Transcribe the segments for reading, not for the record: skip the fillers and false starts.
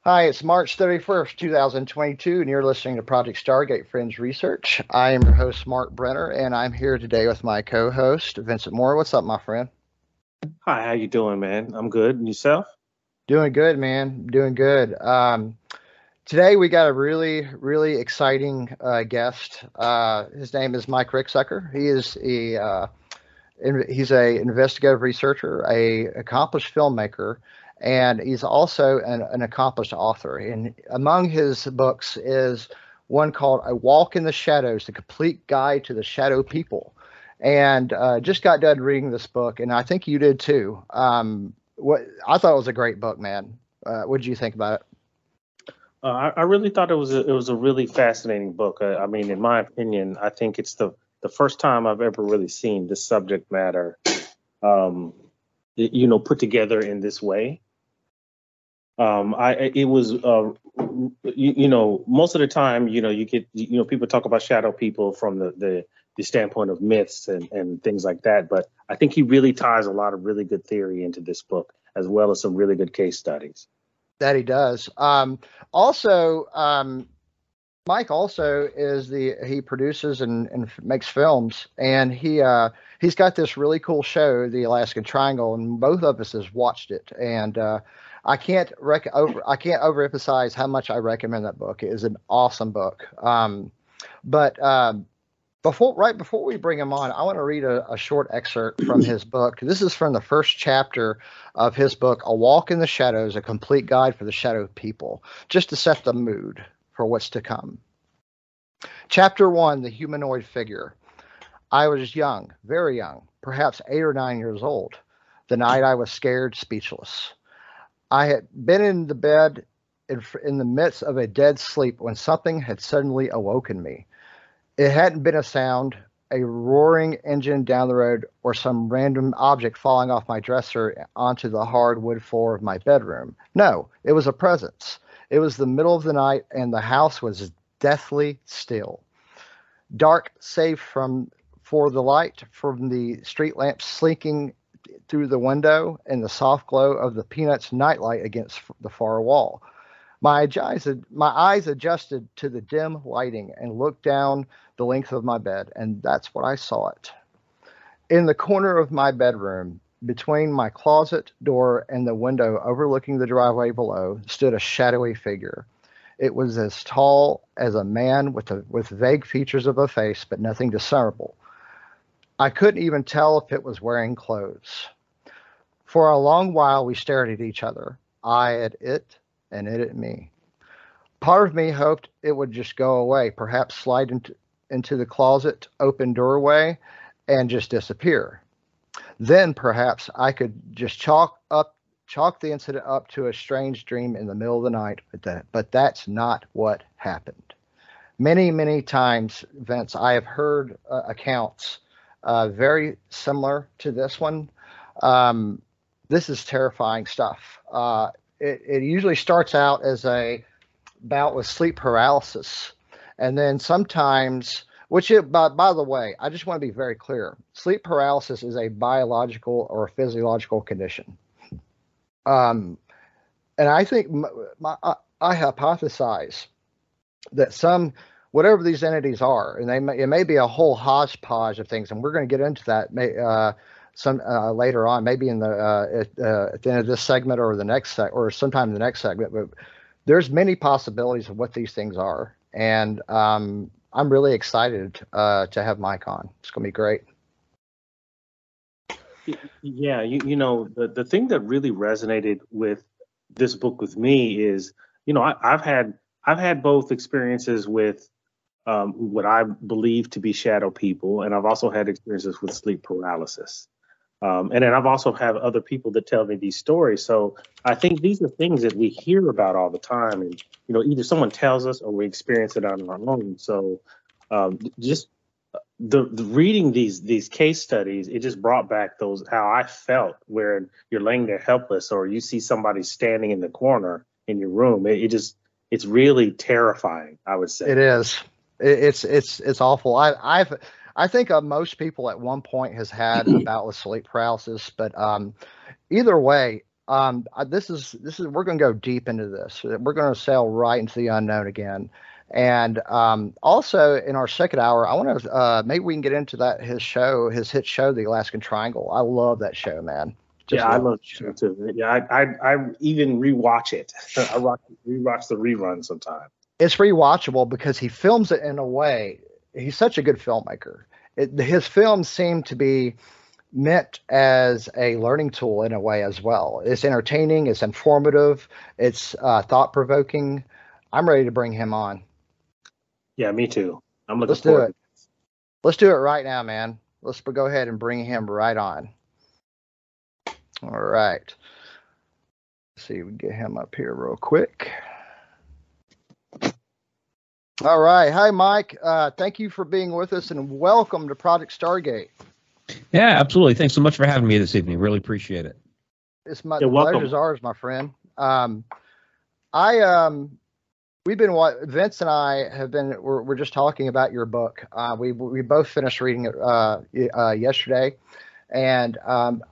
Hi, it's March 31st, 2022, and you're listening to Project Stargate Fringe Research. I am your host, Mark Brenner, and I'm here today with my co-host, Vincent Moore. What's up, my friend? Hi, how you doing, man? I'm good. And yourself? Doing good, man. Doing good. Today we got a really exciting guest. His name is Mike Ricksecker. He's a investigative researcher, a accomplished filmmaker, and he's also an accomplished author. And among his books is one called "A Walk in the Shadows: The Complete Guide to the Shadow People." And just got done reading this book, and I think you did too. What I thought it was a great book, man. What did you think about it? I really thought it was a really fascinating book. I mean, in my opinion, I think it's the first time I've ever really seen this subject matter, um, put together in this way. It was, most of the time, you get, people talk about shadow people from the standpoint of myths and things like that. But I think he really ties a lot of really good theory into this book, as well as some really good case studies. That he does. Also, Mike also he produces and makes films, and he's got this really cool show, the Alaskan Triangle, and both of us has watched it, and I can't overemphasize how much I recommend that book. It is an awesome book. But before we bring him on, I want to read a short excerpt from his book. This is from the first chapter of his book, "A Walk in the Shadows: A Complete Guide for the Shadow People," just to set the mood for what's to come. Chapter 1, The Humanoid Figure. I was young, very young, perhaps 8 or 9 years old, the night I was scared speechless. I had been in the bed in the midst of a dead sleep when something had suddenly awoken me. It hadn't been a sound, a roaring engine down the road, or some random object falling off my dresser onto the hard wood floor of my bedroom. No, it was a presence. It was the middle of the night, and the house was deathly still. Dark, save for the light from the street lamp slinking through the window and the soft glow of the Peanuts nightlight against the far wall. My eyes adjusted to the dim lighting and looked down the length of my bed, and that's what I saw it. In the corner of my bedroom, between my closet door and the window overlooking the driveway below, stood a shadowy figure. It was as tall as a man with vague features of a face, but nothing discernible. I couldn't even tell if it was wearing clothes. For a long while we stared at each other, I at it and it at me. Part of me hoped it would just go away, perhaps slide into the closet open doorway and just disappear. Then perhaps I could just chalk the incident up to a strange dream in the middle of the night, but that's not what happened. Many times, Vince, I have heard accounts very similar to this one. This is terrifying stuff. It usually starts out as a bout with sleep paralysis, and then sometimes, by the way, I just want to be very clear. Sleep paralysis is a biological or physiological condition. And I think I hypothesize that whatever these entities are, and it may be a whole hodgepodge of things, and we're going to get into that later on, maybe at the end of this segment or or sometime in the next segment. But there's many possibilities of what these things are, and I'm really excited to have Mike on. It's going to be great. Yeah, the thing that really resonated with this book with me is, I've had both experiences with what I believe to be shadow people, and I've also had experiences with sleep paralysis. And then I've also had other people that tell me these stories. So I think these are things that we hear about all the time, and either someone tells us or we experience it on our own. So just the reading these case studies, it just brought back those how I felt where you're laying there helpless, or you see somebody standing in the corner in your room. It's really terrifying, I would say. It is. It's awful. I think most people at one point has had a bout with sleep paralysis, but either way, This is we're going to go deep into this. We're going to sail right into the unknown again. And also in our second hour, I want to maybe we can get into that his hit show, The Alaskan Triangle. I love that show, man. Just Yeah, I love love that the show. show too. Yeah, I even rewatch it. Rewatch the rerun sometimes. It's rewatchable because he films it in a way. He's such a good filmmaker. His films seem to be meant as a learning tool in a way as well. It's entertaining, it's informative, it's thought provoking. I'm ready to bring him on. Yeah, me too. I'm looking Let's do forward to it. Let's do it right now, man. Let's go ahead and bring him right on. All right. Let's see if we can get him up here real quick. All right. Hi, Mike. Thank you for being with us and welcome to Project Stargate. Yeah, absolutely. Thanks so much for having me this evening. Really appreciate it. The welcome. pleasure's ours, my friend. Vince and I have been, we're just talking about your book. We both finished reading it yesterday, and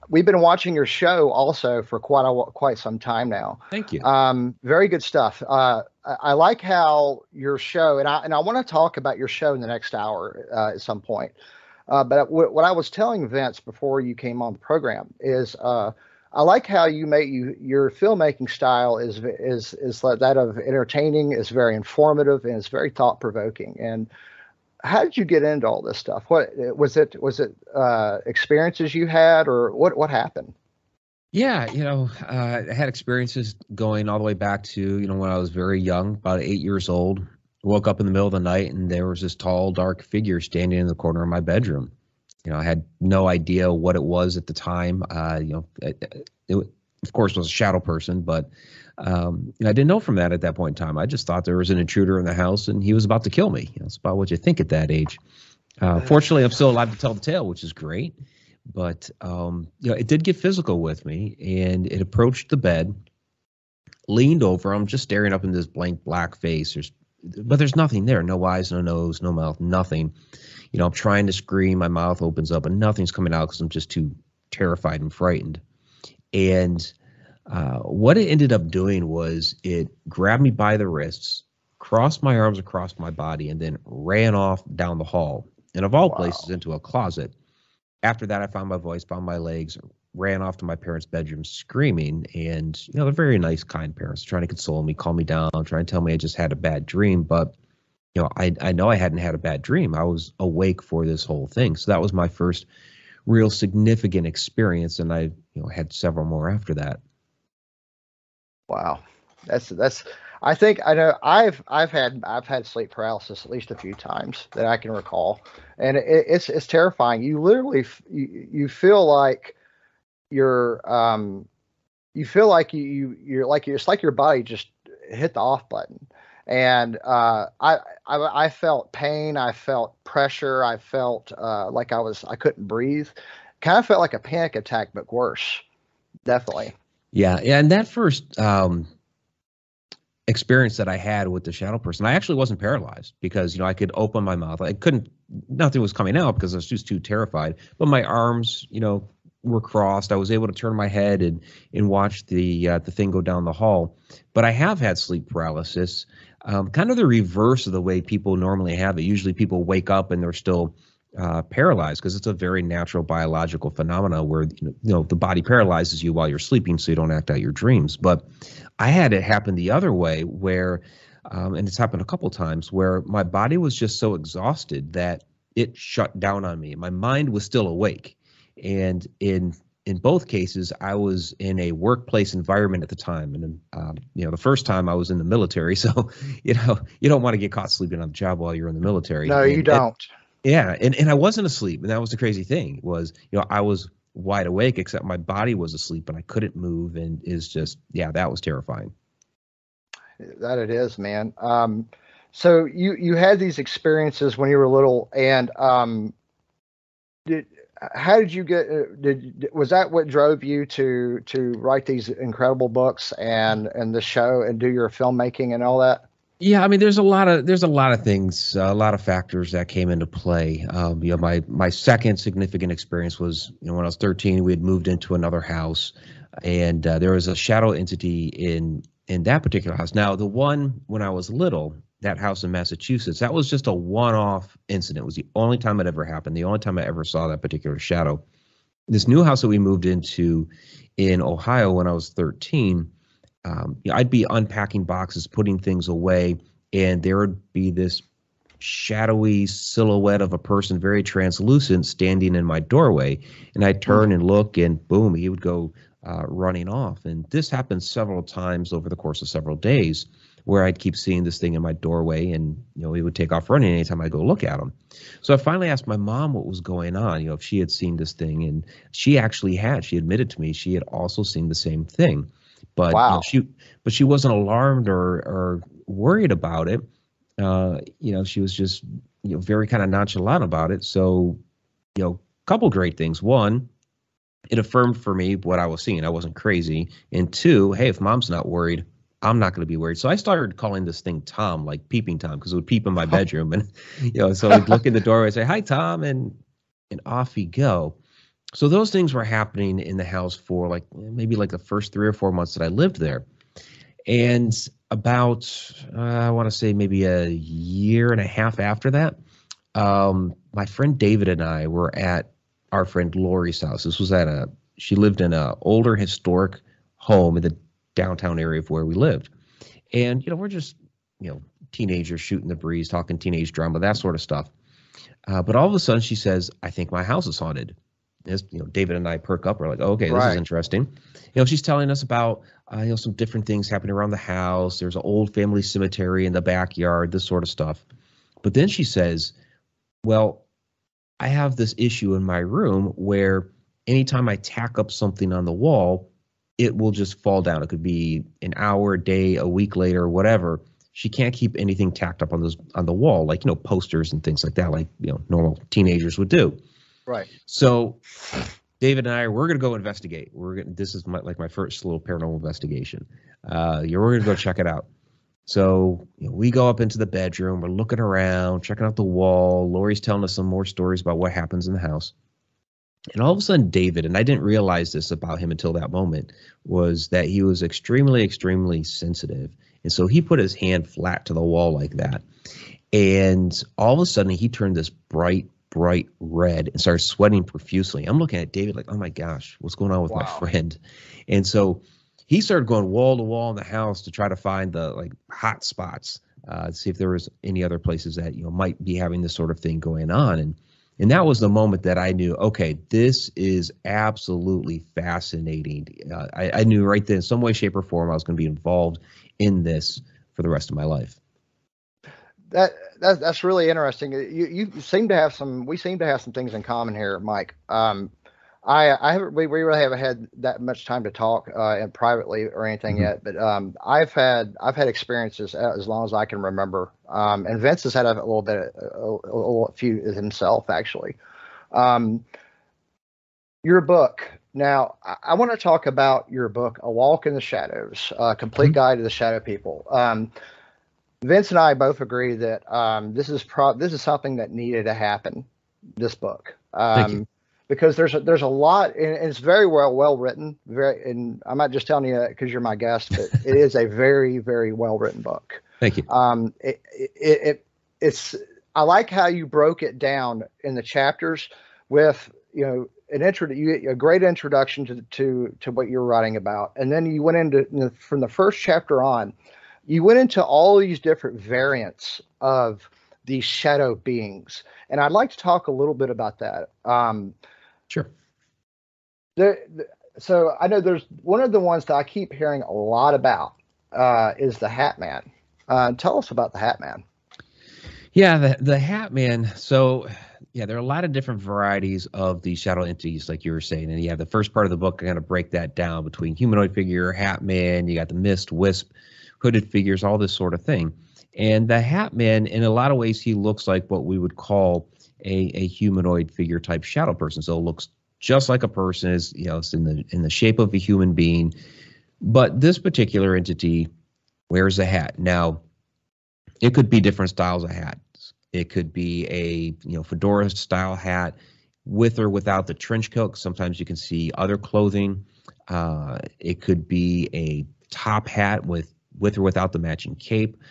we've been watching your show also for quite some time now. Thank you. Very good stuff. I like how your show, and I want to talk about your show in the next hour at some point. But what I was telling Vince before you came on the program is I like how your filmmaking style is like that of entertaining, is very informative, and it's very thought provoking. And how did you get into all this stuff? What was it? Was it experiences you had, or what happened? Yeah, I had experiences going all the way back to, when I was very young, about 8 years old. Woke up in the middle of the night and there was this tall, dark figure standing in the corner of my bedroom. I had no idea what it was at the time. It of course was a shadow person, but I didn't know from that at that point in time. I just thought there was an intruder in the house and he was about to kill me. That's about what you think at that age. Fortunately, I'm still alive to tell the tale, which is great. But it did get physical with me, and it approached the bed, leaned over. I'm just staring up in this blank black face. But there's nothing there. No eyes, no nose, no mouth, nothing. I'm trying to scream. My mouth opens up and nothing's coming out because I'm just too terrified and frightened. And what it ended up doing was it grabbed me by the wrists, crossed my arms across my body, and then ran off down the hall. And of all places, into a closet. After that, I found my voice, found my legs, ran off to my parents' bedroom screaming. And, they're very nice, kind parents, trying to console me, calm me down, trying to tell me I just had a bad dream. But, I know I hadn't had a bad dream. I was awake for this whole thing. So that was my first real significant experience. And I, had several more after that. Wow. I think I know I've had sleep paralysis at least a few times that I can recall, and it's terrifying. You literally you feel like you're it's like your body just hit the off button, and I felt pain, I felt pressure, I felt like I couldn't breathe, kind of felt like a panic attack but worse, definitely. Yeah, and that first experience that I had with the shadow person, I actually wasn't paralyzed because, I could open my mouth. Nothing was coming out because I was just too terrified. But my arms, were crossed. I was able to turn my head and watch the thing go down the hall. But I have had sleep paralysis, kind of the reverse of the way people normally have it. Usually people wake up and they're still paralyzed because it's a very natural biological phenomena where the body paralyzes you while you're sleeping so you don't act out your dreams. But I had it happen the other way where and it's happened a couple times where my body was just so exhausted that it shut down on me. My mind was still awake, and in both cases I was in a workplace environment at the time. And the first time I was in the military, so you don't want to get caught sleeping on the job while you're in the military. No, you don't. Yeah, and I wasn't asleep, and that was the crazy thing was, I was wide awake except my body was asleep and I couldn't move, and that was terrifying. That it is, man. So you had these experiences when you were little, and how did you get? Was that what drove you to write these incredible books and the show and do your filmmaking and all that? Yeah, I mean, there's a lot of things, a lot of factors that came into play. My second significant experience was, when I was 13, we had moved into another house, and there was a shadow entity in that particular house. Now, the one when I was little, that house in Massachusetts, that was just a one-off incident. It was the only time it ever happened. The only time I ever saw that particular shadow. This new house that we moved into in Ohio when I was 13, I'd be unpacking boxes, putting things away, and there would be this shadowy silhouette of a person, very translucent, standing in my doorway. And I'd turn and look, and boom, he would go running off. And this happened several times over the course of several days, where I'd keep seeing this thing in my doorway, and he would take off running anytime I go look at him. So I finally asked my mom what was going on, if she had seen this thing, and she actually had. She admitted to me she had also seen the same thing, but Wow. she wasn't alarmed or worried about it. She was just very kind of nonchalant about it. So, couple great things. One, it affirmed for me what I was seeing. I wasn't crazy. And two, hey, if mom's not worried, I'm not going to be worried. So I started calling this thing Tom, like peeping Tom, because it would peep in my bedroom. And, so I'd look in the doorway and say, hi, Tom, and off he'd go. So those things were happening in the house for maybe the first 3 or 4 months that I lived there. And about, I want to say maybe a year and a half after that, my friend David and I were at our friend Lori's house. This was she lived in an older historic home in the downtown area of where we lived. And, we're just, teenagers shooting the breeze, talking teenage drama, that sort of stuff. But all of a sudden she says, I think my house is haunted. As, David and I perk up. We're like, oh, okay, this is interesting. She's telling us about, some different things happening around the house. There's an old family cemetery in the backyard, this sort of stuff. But then she says, well, I have this issue in my room where anytime I tack up something on the wall, it will just fall down. It could be an hour, a day, a week later, whatever. She can't keep anything tacked up on the wall, like, posters and things like that, like, normal teenagers would do. Right. So David and I, we're going to go investigate. This is my first little paranormal investigation. We're going to go check it out. So we go up into the bedroom. We're looking around, checking out the wall. Lori's telling us some more stories about what happens in the house. And all of a sudden, David, and I didn't realize this about him until that moment, was that he was extremely, extremely sensitive. And so he put his hand flat to the wall like that. And all of a sudden, he turned this bright red and started sweating profusely. I'm looking at David like, oh my gosh, what's going on with my friend? And so he started going wall to wall in the house to try to find the hot spots, to see if there was any other places that might be having this sort of thing going on. And that was the moment that I knew, okay, this is absolutely fascinating. I knew right then, in some way, shape, or form, I was going to be involved in this for the rest of my life. That's really interesting. You seem to have we seem to have some things in common here, Mike. We really haven't had that much time to talk and privately or anything yet, but I've had experiences as long as I can remember. And Vince has had a few himself, actually. Your book. Now, I want to talk about your book, A Walk in the Shadows, Complete Guide to the Shadow People. Vince and I both agree that this is something that needed to happen. This book. Thank you. Because there's a lot, and it's very well written. And I'm not just telling you because you're my guest, but it is a very, very well written book. Thank you. It's I like how you broke it down in the chapters with a great introduction to what you're writing about, and then you went into from the first chapter on, you went into all these different variants of these shadow beings, and I'd like to talk a little bit about that. Sure. So I know there's one of the ones that I keep hearing a lot about is the Hat Man. Tell us about the Hat Man. Yeah, the Hat Man. So yeah, there are a lot of different varieties of these shadow entities, like you were saying. And you have the first part of the book kind of break that down between humanoid figure, Hat Man, you got the mist, wisp, hooded figures, all this sort of thing. And the Hat Man, in a lot of ways, he looks like what we would call a humanoid figure type shadow person. So it looks just like a person, is it's in the shape of a human being. But this particular entity wears a hat. Now, It could be different styles of hats. It could be a fedora style hat with or without the trench coat. Sometimes you can see other clothing. It could be a top hat with or without the matching cape.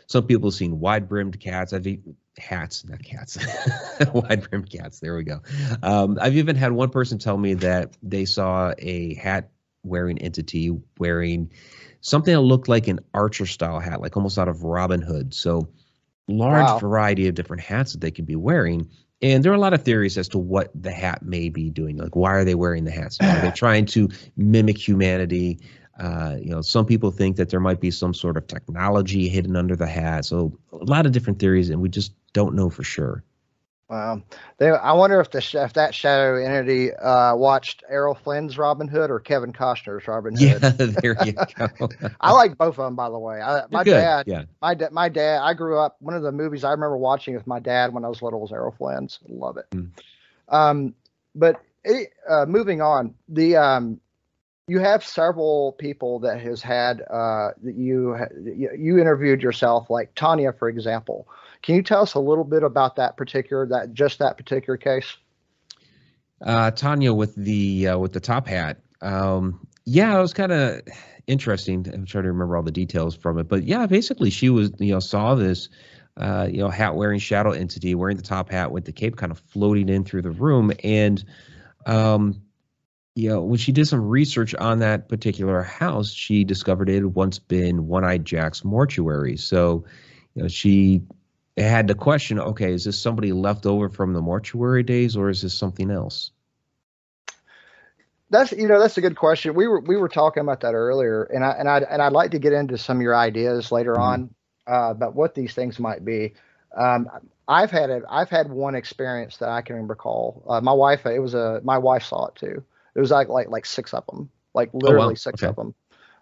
Some people have seen wide brimmed hats, not cats, wide brimmed cats. There we go. I've even had one person tell me that they saw a hat wearing entity wearing something that looked like an archer style hat, like almost out of Robin Hood. So large variety of different hats that they could be wearing. And there are a lot of theories as to what the hat may be doing. Like, why are they wearing the hats? Are they trying to mimic humanity? Some people think that there might be some sort of technology hidden under the hat. So a lot of different theories, and we just don't know for sure. Wow. I wonder if that shadow entity watched Errol Flynn's Robin Hood or Kevin Costner's Robin Hood. Yeah, there you go. I like both of them, by the way. My dad. I grew up. One of the movies I remember watching with my dad when I was little was Errol Flynn's. Love it. Moving on, you have several people that has had that you interviewed yourself, like Tanya, for example. Can you tell us a little bit about that particular case? Tanya with the top hat. Yeah, it was kind of interesting. I'm trying to remember all the details from it, but yeah, basically she was, saw this, hat wearing shadow entity wearing the top hat with the cape kind of floating in through the room. And, when she did some research on that particular house, she discovered it had once been One-Eyed Jack's mortuary. So, she had the question, okay, is this somebody left over from the mortuary days, or is this something else? That's a good question. We were talking about that earlier, and I'd like to get into some of your ideas later on about what these things might be. I've had one experience that I can recall. My wife saw it too. It was like six of them, like literally six of them.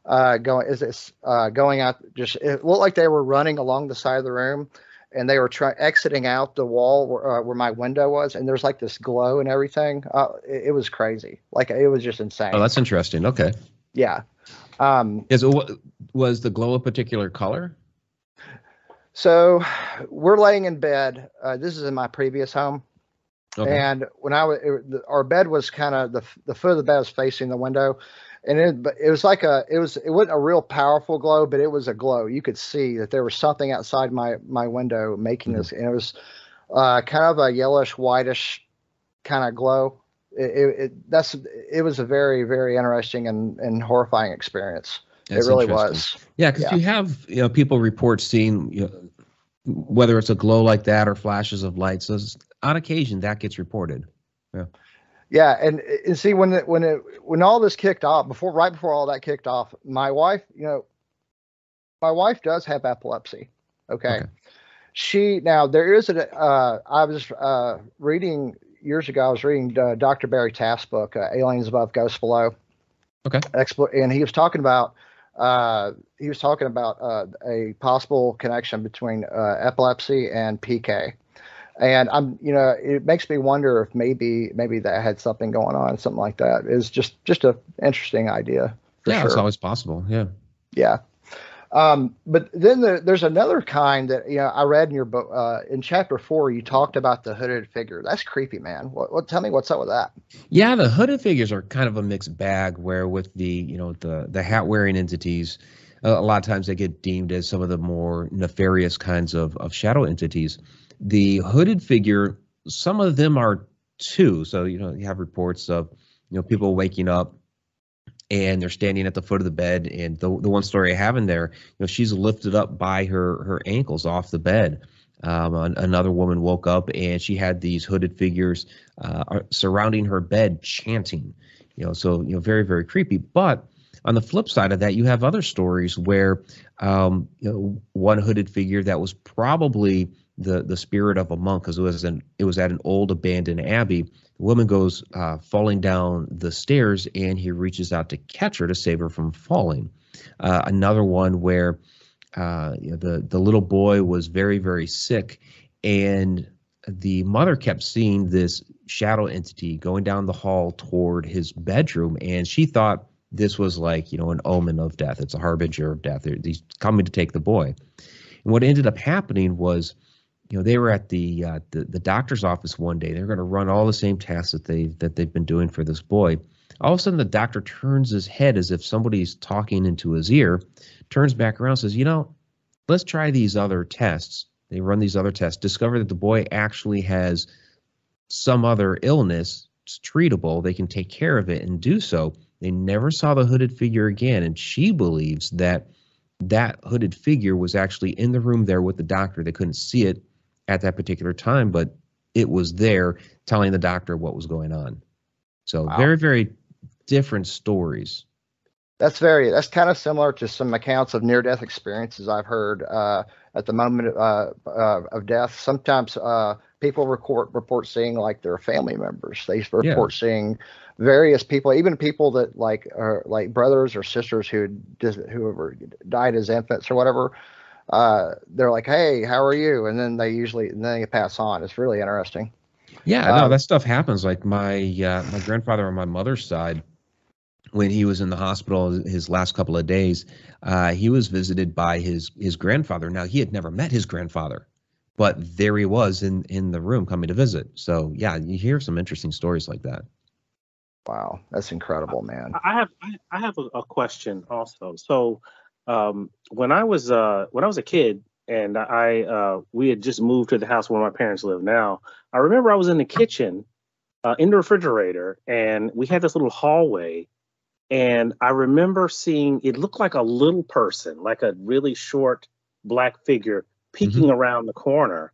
Going out? It looked like they were running along the side of the room, and they were exiting out the wall where my window was, and there's like this glow and everything. It was crazy. Like, it was just insane. Oh, that's interesting. Okay. Yeah. Was the glow a particular color? So we're laying in bed. This is in my previous home. Okay. And when our bed was kind of the foot of the bed was facing the window, and it wasn't a real powerful glow, but it was a glow. You could see that there was something outside my window making this, and it was kind of a yellowish, whitish kind of glow. It was a very, very interesting and horrifying experience. That's it really was. Yeah, because you have people report seeing whether it's a glow like that or flashes of light. So on occasion that gets reported. Yeah. Yeah, and see when all this kicked off, right before all that kicked off, my wife does have epilepsy. Okay. There is I was reading years ago. I was reading Dr. Barry Taft's book, Aliens Above, Ghosts Below. Okay. And he was talking about a possible connection between epilepsy and PK. And it makes me wonder if maybe that had something going on, something like that. It's just an interesting idea. Yeah, it's always possible. Yeah. Yeah. But then there's another kind that I read in your book. In chapter 4, you talked about the hooded figure. That's creepy, man. Tell me what's up with that? Yeah, the hooded figures are kind of a mixed bag. Where with the hat wearing entities, a lot of times they get deemed as some of the more nefarious kinds of shadow entities. The hooded figure, some of them are too. So, you have reports of, people waking up and they're standing at the foot of the bed. And the one story I have in there, she's lifted up by her ankles off the bed. Another woman woke up and she had these hooded figures surrounding her bed chanting, so, very, very creepy. But on the flip side of that, you have other stories where, one hooded figure that was probably the spirit of a monk, because it was at an old abandoned abbey. The woman goes falling down the stairs, and he reaches out to catch her to save her from falling. Another one where the little boy was very, very sick, and the mother kept seeing this shadow entity going down the hall toward his bedroom, and she thought this was like an omen of death. It's a harbinger of death. He's coming to take the boy. And what ended up happening was, they were at the doctor's office one day. They're going to run all the same tests that they've been doing for this boy. All of a sudden, the doctor turns his head as if somebody's talking into his ear, turns back around, and says, let's try these other tests. They run these other tests, discover that the boy actually has some other illness. It's treatable. They can take care of it and do so. They never saw the hooded figure again, and she believes that hooded figure was actually in the room there with the doctor. They couldn't see it at that particular time, but it was there telling the doctor what was going on. So Wow. Very, very different stories. That's kind of similar to some accounts of near-death experiences I've heard at the moment of death. Sometimes people report seeing like their family members. They report seeing various people, even people that are like brothers or sisters who died as infants or whatever. They're like, "Hey, how are you?" And then they pass on. It's really interesting. Yeah, no, that stuff happens. Like my grandfather on my mother's side, when he was in the hospital his last couple of days, he was visited by his grandfather. Now, he had never met his grandfather, but there he was in the room coming to visit. So, yeah, you hear some interesting stories like that. Wow, that's incredible, man. I have a question also. So, when I was a kid and we had just moved to the house where my parents live now, I remember I was in the kitchen, in the refrigerator, and we had this little hallway. And I remember seeing, it looked like a little person, like a really short black figure peeking around the corner.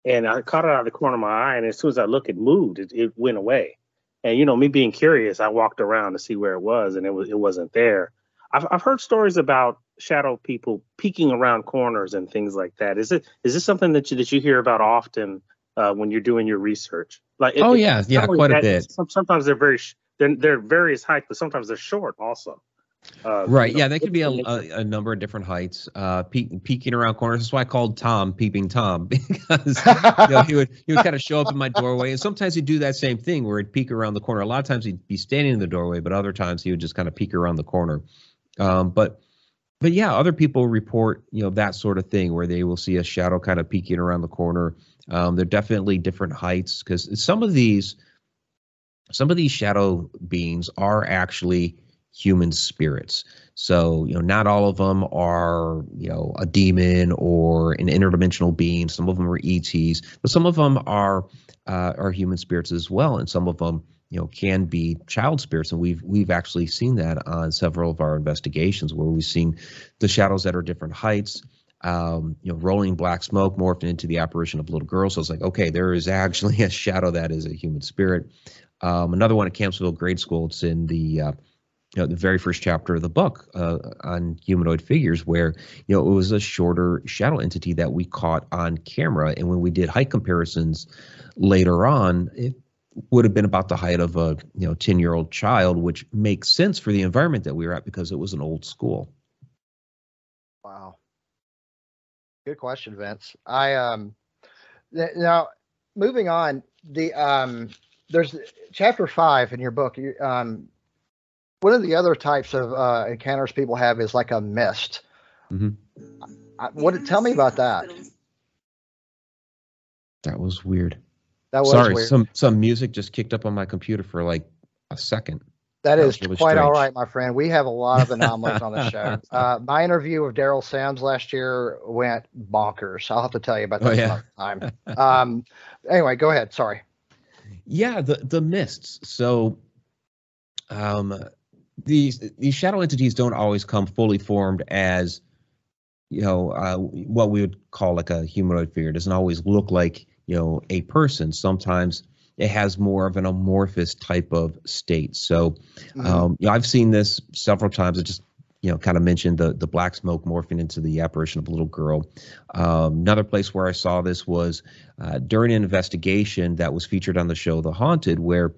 And I caught it out of the corner of my eye. And as soon as I looked, it moved. It went away. And, me being curious, I walked around to see where it was, and it wasn't there. I've heard stories about shadow people peeking around corners and things like that. Is this something that you hear about often when you're doing your research? Like, quite a bit. Sometimes they're various heights, but sometimes they're short also. Right. Yeah, they could be a number of different heights, peeking around corners. That's why I called Tom Peeping Tom, because he would kind of show up in my doorway, and sometimes he'd do that same thing where he'd peek around the corner. A lot of times he'd be standing in the doorway, but other times he would just kind of peek around the corner. But yeah, other people report that sort of thing where they will see a shadow kind of peeking around the corner. They're definitely different heights, because some of these shadow beings are actually human spirits. So, not all of them are, a demon or an interdimensional being. Some of them are ETs, but some of them are human spirits as well. And some of them, can be child spirits. And we've actually seen that on several of our investigations where we've seen the shadows that are different heights, rolling black smoke morphing into the apparition of a little girl. So it's like, okay, there is actually a shadow that is a human spirit. Another one at Campsville Grade School, it's in the very first chapter of the book on humanoid figures, where it was a shorter shadow entity that we caught on camera, and when we did height comparisons later on, it would have been about the height of a 10-year-old child, which makes sense for the environment that we were at because it was an old school. Wow, good question, Vince. Now moving on, there's chapter 5 in your book. One of the other types of encounters people have is like a mist. Tell me about that. That was weird. That was Sorry, weird. some music just kicked up on my computer for like a second. That is really quite strange. all right, my friend. We have a lot of anomalies on the show. My interview with Daryl Sams last year went bonkers. I'll have to tell you about that another time. Anyway, go ahead. Sorry. Yeah, the mists. So these shadow entities don't always come fully formed as what we would call like a humanoid figure. It doesn't always look like a person. Sometimes it has more of an amorphous type of state. So I've seen this several times. I just kind of mentioned the black smoke morphing into the apparition of a little girl. Another place where I saw this was during an investigation that was featured on the show The Haunted, where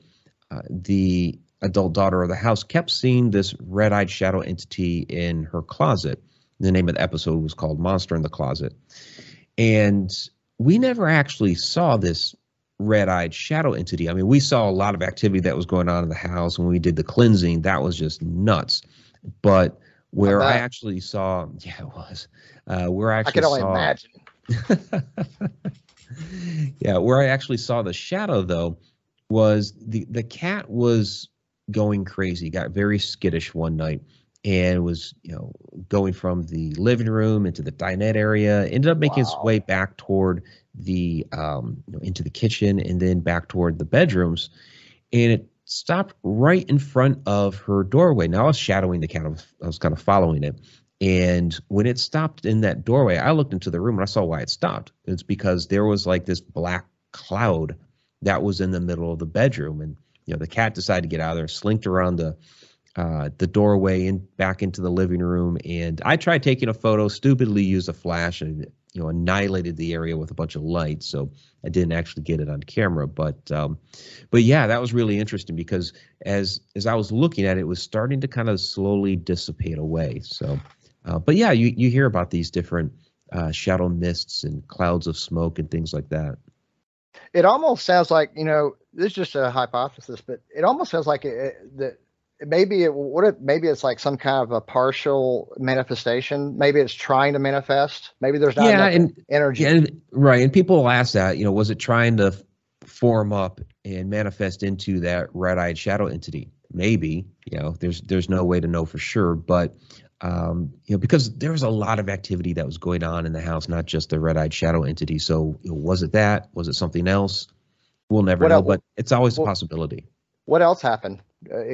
the adult daughter of the house kept seeing this red-eyed shadow entity in her closet. The name of the episode was called Monster in the Closet. And we never actually saw this red-eyed shadow entity. I mean, we saw a lot of activity that was going on in the house when we did the cleansing. That was just nuts. But where I bet. actually saw, yeah, it was, where I I can actually only saw, imagine. yeah, where I actually saw the shadow though was the cat was going crazy, got very skittish one night and was, going from the living room into the dinette area, ended up making its Wow. way back toward the into the kitchen and then back toward the bedrooms, and it stopped right in front of her doorway. Now I was shadowing the cat. I was kind of following it. And when it stopped in that doorway, I looked into the room and I saw why it stopped. It's because there was like this black cloud that was in the middle of the bedroom. And, the cat decided to get out of there, slinked around the doorway and back into the living room. And I tried taking a photo, stupidly used a flash and, annihilated the area with a bunch of lights. So I didn't actually get it on camera, but yeah, that was really interesting because as I was looking at it, it was starting to kind of slowly dissipate away. So, but yeah, you hear about these different shadow mists and clouds of smoke and things like that. It almost sounds like, this is just a hypothesis, but it almost sounds like that maybe maybe it's like some kind of a partial manifestation. Maybe it's trying to manifest. Maybe there's not enough energy. Right. And people will ask that, was it trying to form up and manifest into that red-eyed shadow entity? Maybe, there's no way to know for sure, but because there was a lot of activity that was going on in the house, not just the red-eyed shadow entity. So was it that? Was it something else? We'll never know, but it's always a possibility. What else happened?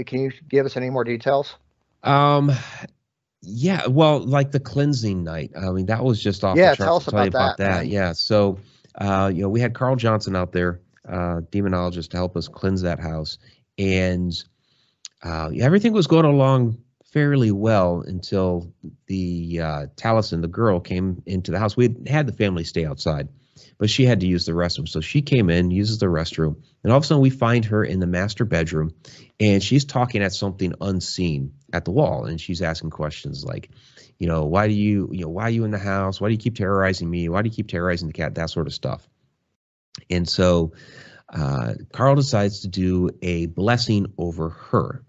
Can you give us any more details? Yeah, well, like the cleansing night. I mean, that was just off Yeah, the charts. tell us about that. Man. Yeah. So, we had Carl Johnson out there, demonologist, to help us cleanse that house. And everything was going along fairly well until the Taliesin, the girl, came into the house. We had the family stay outside, but she had to use the restroom. So she came in, uses the restroom, and all of a sudden we find her in the master bedroom, and she's talking at something unseen at the wall, and she's asking questions like, why are you in the house? Why do you keep terrorizing me? Why do you keep terrorizing the cat? That sort of stuff. And so Carl decides to do a blessing over her.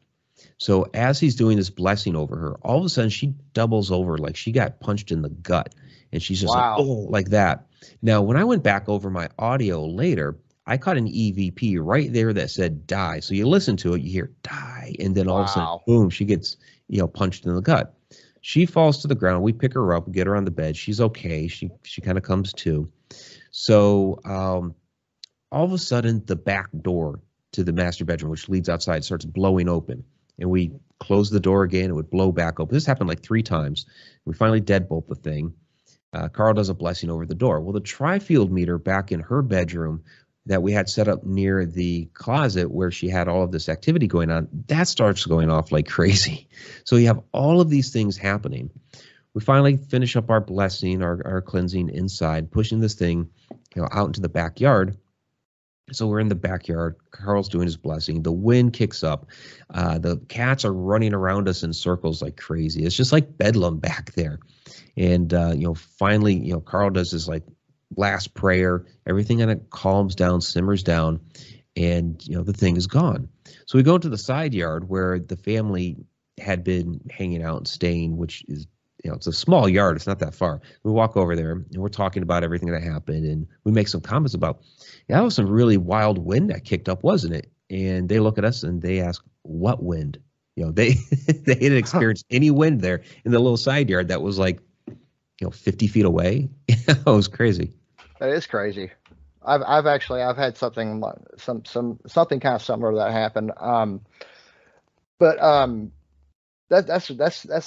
So as he's doing this blessing over her, all of a sudden she doubles over like she got punched in the gut, and she's just like, oh, like that. Now, when I went back over my audio later, I caught an EVP right there that said die. So you listen to it, you hear die, and then all of a sudden, boom, she gets, punched in the gut. She falls to the ground. We pick her up, get her on the bed. She's okay. She kind of comes to. So all of a sudden, the back door to the master bedroom, which leads outside, starts blowing open. And we close the door again. It would blow back open. This happened like 3 times. We finally deadbolt the thing. Carl does a blessing over the door. Well, the tri-field meter back in her bedroom that we had set up near the closet where she had all of this activity going on, that starts going off like crazy. So you have all of these things happening. We finally finish up our blessing, our cleansing inside, pushing this thing, out into the backyard. So we're in the backyard. Carl's doing his blessing. The wind kicks up. The cats are running around us in circles like crazy. It's just like bedlam back there. And, finally, Carl does his like last prayer. Everything kind of calms down, simmers down, and, the thing is gone. So we go into the side yard where the family had been hanging out and staying, which is, it's a small yard. It's not that far. We walk over there and we're talking about everything that happened. And we make some comments about, that was some really wild wind that kicked up, wasn't it? And they look at us and they ask, what wind? They hadn't experienced any wind there in the little side yard that was like, 50 feet away. It was crazy. That is crazy. I've had something kind of similar to that happen. That's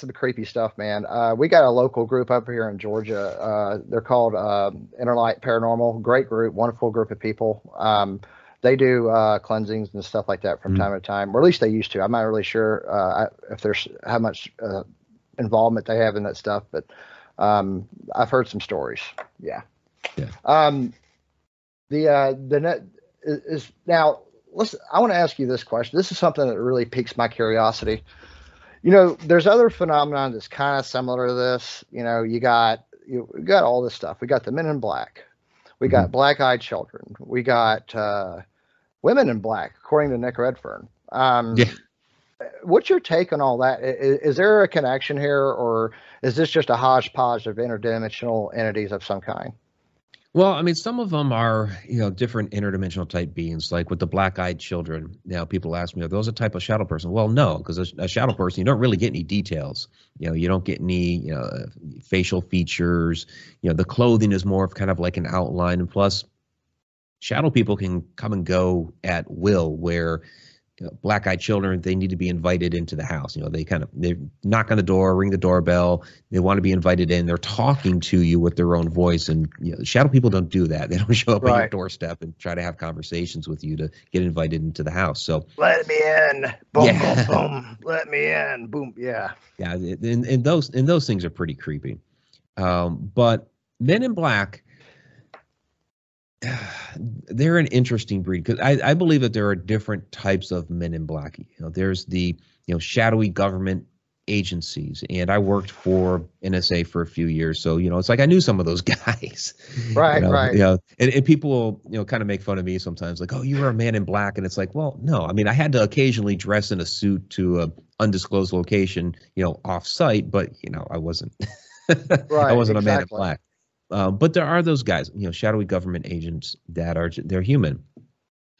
the creepy stuff, man. We got a local group up here in Georgia. They're called Interlight Paranormal. Great group, wonderful group of people. They do cleansings and stuff like that from time to time, or at least they used to. I'm not really sure if there's how much involvement they have in that stuff, but I've heard some stories. Yeah. The net is now. Listen, I want to ask you this question. This is something that really piques my curiosity. There's other phenomenon that's kind of similar to this. You got all this stuff. We got the men in black. We got black-eyed children. We got women in black, according to Nick Redfern. What's your take on all that? Is there a connection here, or is this just a hodgepodge of interdimensional entities of some kind? Well, I mean, some of them are, different interdimensional type beings, like with the black-eyed children. Now, people ask me, are those a type of shadow person? Well, no, because a shadow person, you don't really get any details. You don't get any, facial features. The clothing is more of kind of like an outline. And plus, shadow people can come and go at will, where black-eyed children, they need to be invited into the house. They knock on the door, ring the doorbell. They want to be invited in. They're talking to you with their own voice. And shadow people don't do that. They don't show up at your doorstep and try to have conversations with you to get invited into the house. So let me in, boom, boom, boom. Let me in, boom. Yeah. And those things are pretty creepy. But Men in Black, they're an interesting breed, because I believe that there are different types of Men in Black. There's the shadowy government agencies, and I worked for NSA for a few years, so it's like I knew some of those guys. Right. And people will kind of make fun of me sometimes, like, oh, you were a Man in Black, and it's like, well, no, I mean, I had to occasionally dress in a suit to a undisclosed location, off site, but I wasn't. I wasn't a Man in Black. But there are those guys, shadowy government agents they're human.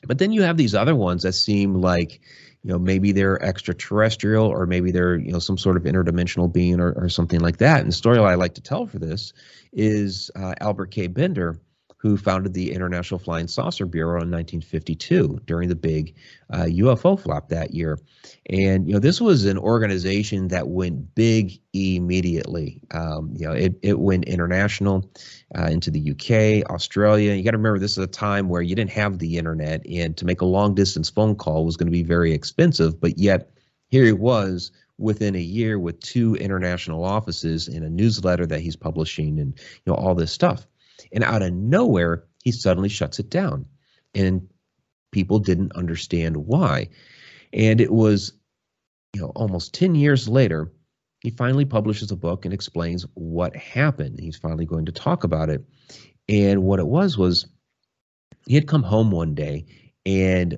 But then you have these other ones that seem like, maybe they're extraterrestrial, or maybe they're, some sort of interdimensional being or something like that. And the story I like to tell for this is Albert K. Bender, who founded the International Flying Saucer Bureau in 1952 during the big UFO flop that year. And, this was an organization that went big immediately. It went international into the UK, Australia. You got to remember, this is a time where you didn't have the internet, and to make a long distance phone call was going to be very expensive. But yet here he was within a year with 2 international offices and a newsletter that he's publishing, and, all this stuff. And out of nowhere, he suddenly shuts it down, and people didn't understand why. And it was, almost 10 years later, he finally publishes a book and explains what happened. He's finally going to talk about it. And what it was he had come home one day, and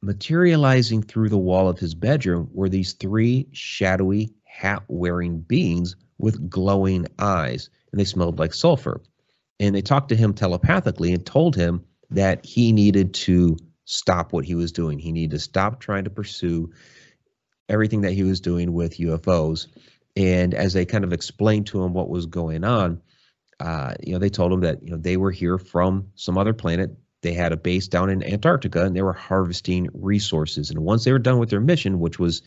materializing through the wall of his bedroom were these 3 shadowy hat-wearing beings with glowing eyes, and they smelled like sulfur. And they talked to him telepathically and told him that he needed to stop what he was doing. He needed to stop trying to pursue everything that he was doing with UFOs. And as they kind of explained to him what was going on, they told him that, they were here from some other planet. They had a base down in Antarctica, and they were harvesting resources. And once they were done with their mission, which was,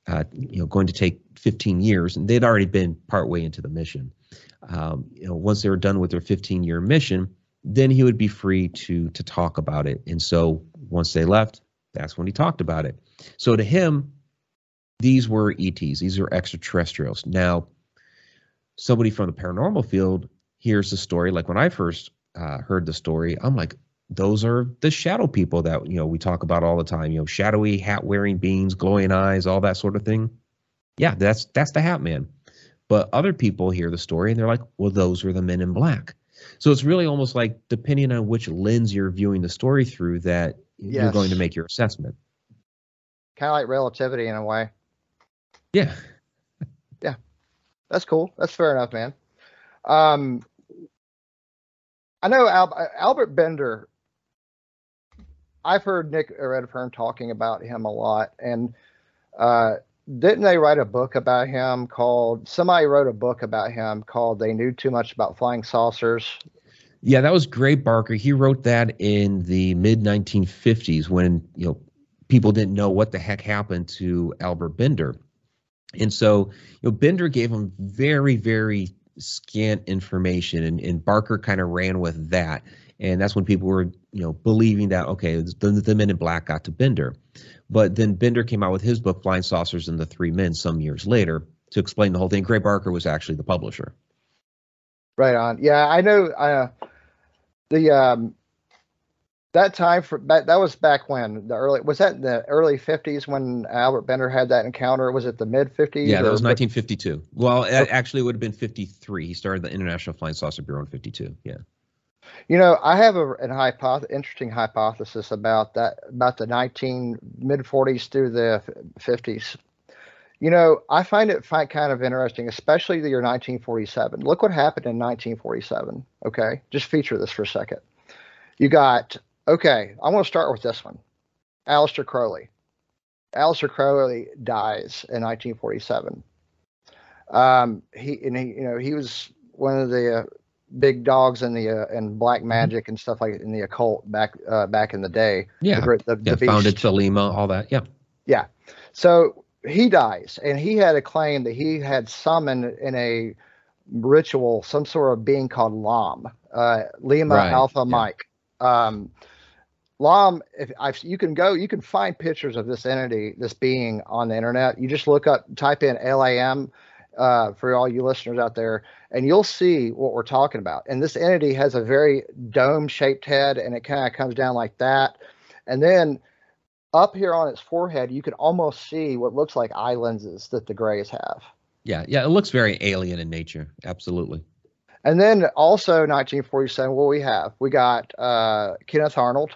going to take 15 years, and they'd already been partway into the mission. Once they were done with their 15-year mission, then he would be free to talk about it. And so once they left, that's when he talked about it. So to him, these were ETs. These are extraterrestrials. Now, somebody from the paranormal field hears the story. Like when I first heard the story, I'm like, those are the shadow people that, we talk about all the time, shadowy hat-wearing beings, glowing eyes, all that sort of thing. Yeah, that's the Hat Man. But other people hear the story and they're like, well, those are the Men in Black. So it's really almost like, depending on which lens you're viewing the story through, that you're going to make your assessment. Kind of like relativity in a way. Yeah. Yeah. That's cool. That's fair enough, man. I know Albert Bender. I've heard Nick Redfern talking about him a lot. And didn't they write a book about him somebody wrote a book about him called They Knew Too Much About Flying Saucers? Yeah, that was Gray Barker. He wrote that in the mid 1950s when, people didn't know what the heck happened to Albert Bender. And so, Bender gave him very, very scant information, and Barker kind of ran with that. And that's when people were, believing that, okay, the Men in Black got to Bender. But then Bender came out with his book, Flying Saucers and the Three Men, some years later to explain the whole thing. Gray Barker was actually the publisher. Right on. Yeah, I know that time that was back when was that in the early 50s when Albert Bender had that encounter? Was it the mid 50s? Yeah, that was 1952. Well, actually it would have been 53. He started the International Flying Saucer Bureau in 52. Yeah. I have interesting hypothesis about that, about the mid 40s through the 50s. I find it kind of interesting, especially the year 1947. Look what happened in 1947. Okay, just feature this for a second. You got, okay, I want to start with this one. Aleister Crowley. Aleister Crowley dies in 1947. He was one of the big dogs in the in black magic and stuff like in the occult back in the day. Yeah, the founded beast. Thelema, all that. Yeah, Yeah. So he dies, and he had a claim that he had summoned in a ritual some sort of being called Lam, Lima right. Alpha Yeah. Mike. Lam, you can find pictures of this entity, this being on the internet. You just type in LAM for all you listeners out there, and you'll see what we're talking about. And this entity has a very dome-shaped head, and it kind of comes down like that. And then up here on its forehead, you can almost see what looks like eye lenses that the Greys have. Yeah, it looks very alien in nature. Absolutely. And then also 1947, what we got Kenneth Arnold.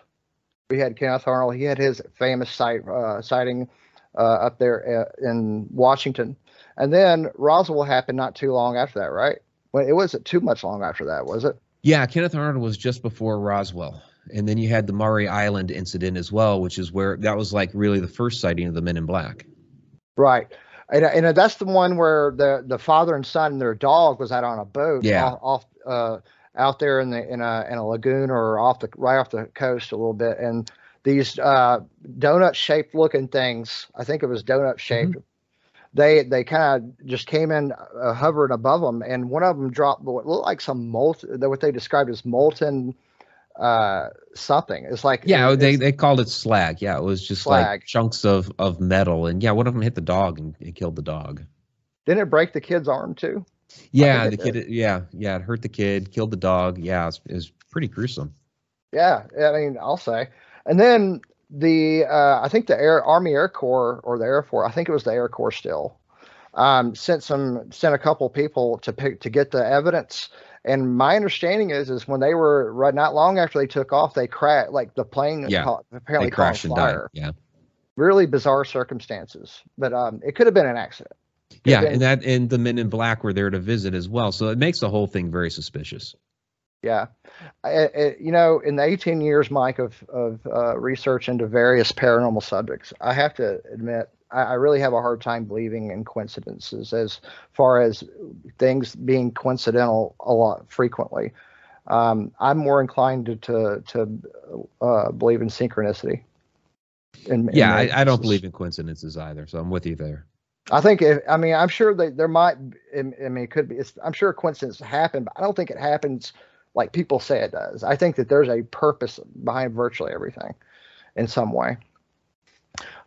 We had Kenneth Arnold. He had his famous sighting up there in Washington. And then Roswell happened not too long after that, right? Well, it wasn't too much long after that, was it? Yeah, Kenneth Arnold was just before Roswell. And then you had the Maury Island incident as well, which is where that was like really the first sighting of the Men in Black. Right. And that's the one where the father and son and their dog was out on a boat out there in a lagoon or right off the coast a little bit. And these donut shaped looking things, I think it was donut shaped. Mm-hmm. They kind of just came in hovering above them, and one of them dropped what looked like some molten, what they described as molten something. It's like they called it slag. Yeah, it was just slag. Like chunks of metal, and one of them hit the dog and it killed the dog. Didn't it break the kid's arm too? Yeah, the kid. It hurt the kid, killed the dog. Yeah, it was pretty gruesome. Yeah, I mean, I'll say. And then I think the Army Air Corps or the Air Force, I think it was the Air Corps still, sent a couple people to get the evidence. And my understanding is when they were not long after they took off, they crashed, like the plane apparently caught fire. Yeah, really bizarre circumstances, but it could have been an accident. And the Men in Black were there to visit as well, so it makes the whole thing very suspicious. Yeah, in the 18 years, Mike, of research into various paranormal subjects, I have to admit I really have a hard time believing in coincidences as far as things being coincidental a lot frequently. I'm more inclined to believe in synchronicity. I don't believe in coincidences either, so I'm with you there. I think I'm sure there might. It could be. I'm sure a coincidence happened, but I don't think it happens like people say it does. I think that there's a purpose behind virtually everything in some way.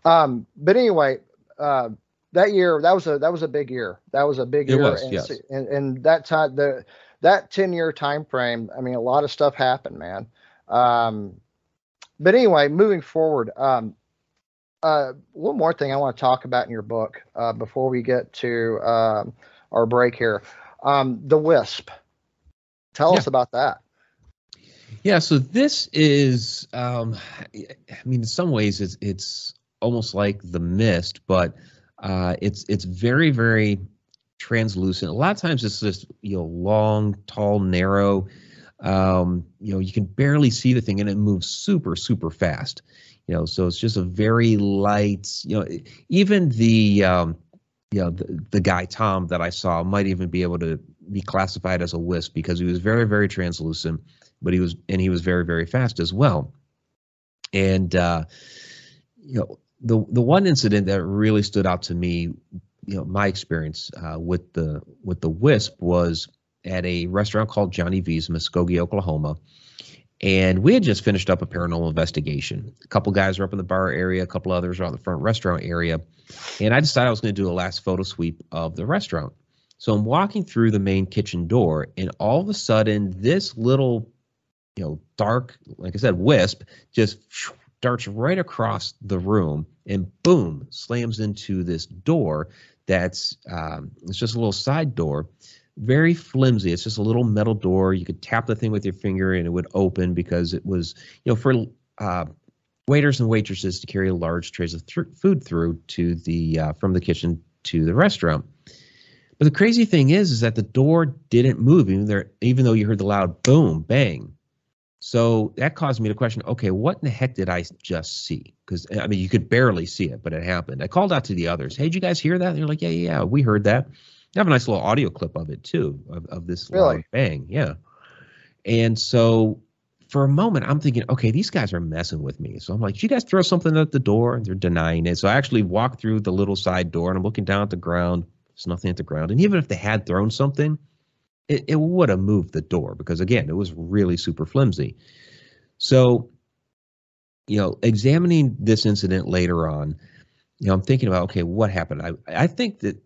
But anyway, that year, that was a big year. That was a big year. It was, yes. And that time, that 10-year time frame, I mean, a lot of stuff happened, man. But anyway, moving forward, one more thing I want to talk about in your book before we get to our break here. The Wisp. Tell us about that. Yeah, so this is, in some ways it's almost like the mist, but it's very, very translucent. A lot of times it's just long, tall, narrow. You can barely see the thing, and it moves super, super fast. So it's just a very light. Even the guy Tom that I saw might even be able to be classified as a wisp because he was very, very translucent, but he was very, very fast as well. And the one incident that really stood out to me, my experience with the wisp was at a restaurant called Johnny V's in Muskogee, Oklahoma. And we had just finished up a paranormal investigation. A couple guys were up in the bar area, a couple others were out in the front restaurant area. And I decided I was going to do a last photo sweep of the restaurant. So I'm walking through the main kitchen door, and all of a sudden, this little, dark, like I said, wisp just darts right across the room and boom, slams into this door that's it's just a little side door very flimsy. It's just a little metal door. You could tap the thing with your finger and it would open because it was, for waiters and waitresses to carry large trays of food through to the from the kitchen to the restaurant. But the crazy thing is that the door didn't move even though you heard the loud boom, bang. So that caused me to question, okay, what in the heck did I just see? Because, I mean, you could barely see it, but it happened. I called out to the others. Hey, did you guys hear that? And they're like, yeah, we heard that. I have a nice little audio clip of it, too, of this loud bang. Yeah. And so for a moment, I'm thinking, okay, these guys are messing with me. So I'm like, did you guys throw something at the door? And they're denying it. So I actually walked through the little side door, and I'm looking down at the ground. There's nothing at the ground. And even if they had thrown something, it would have moved the door because, again, it was really super flimsy. So, examining this incident later on, I'm thinking about, okay, what happened? I think that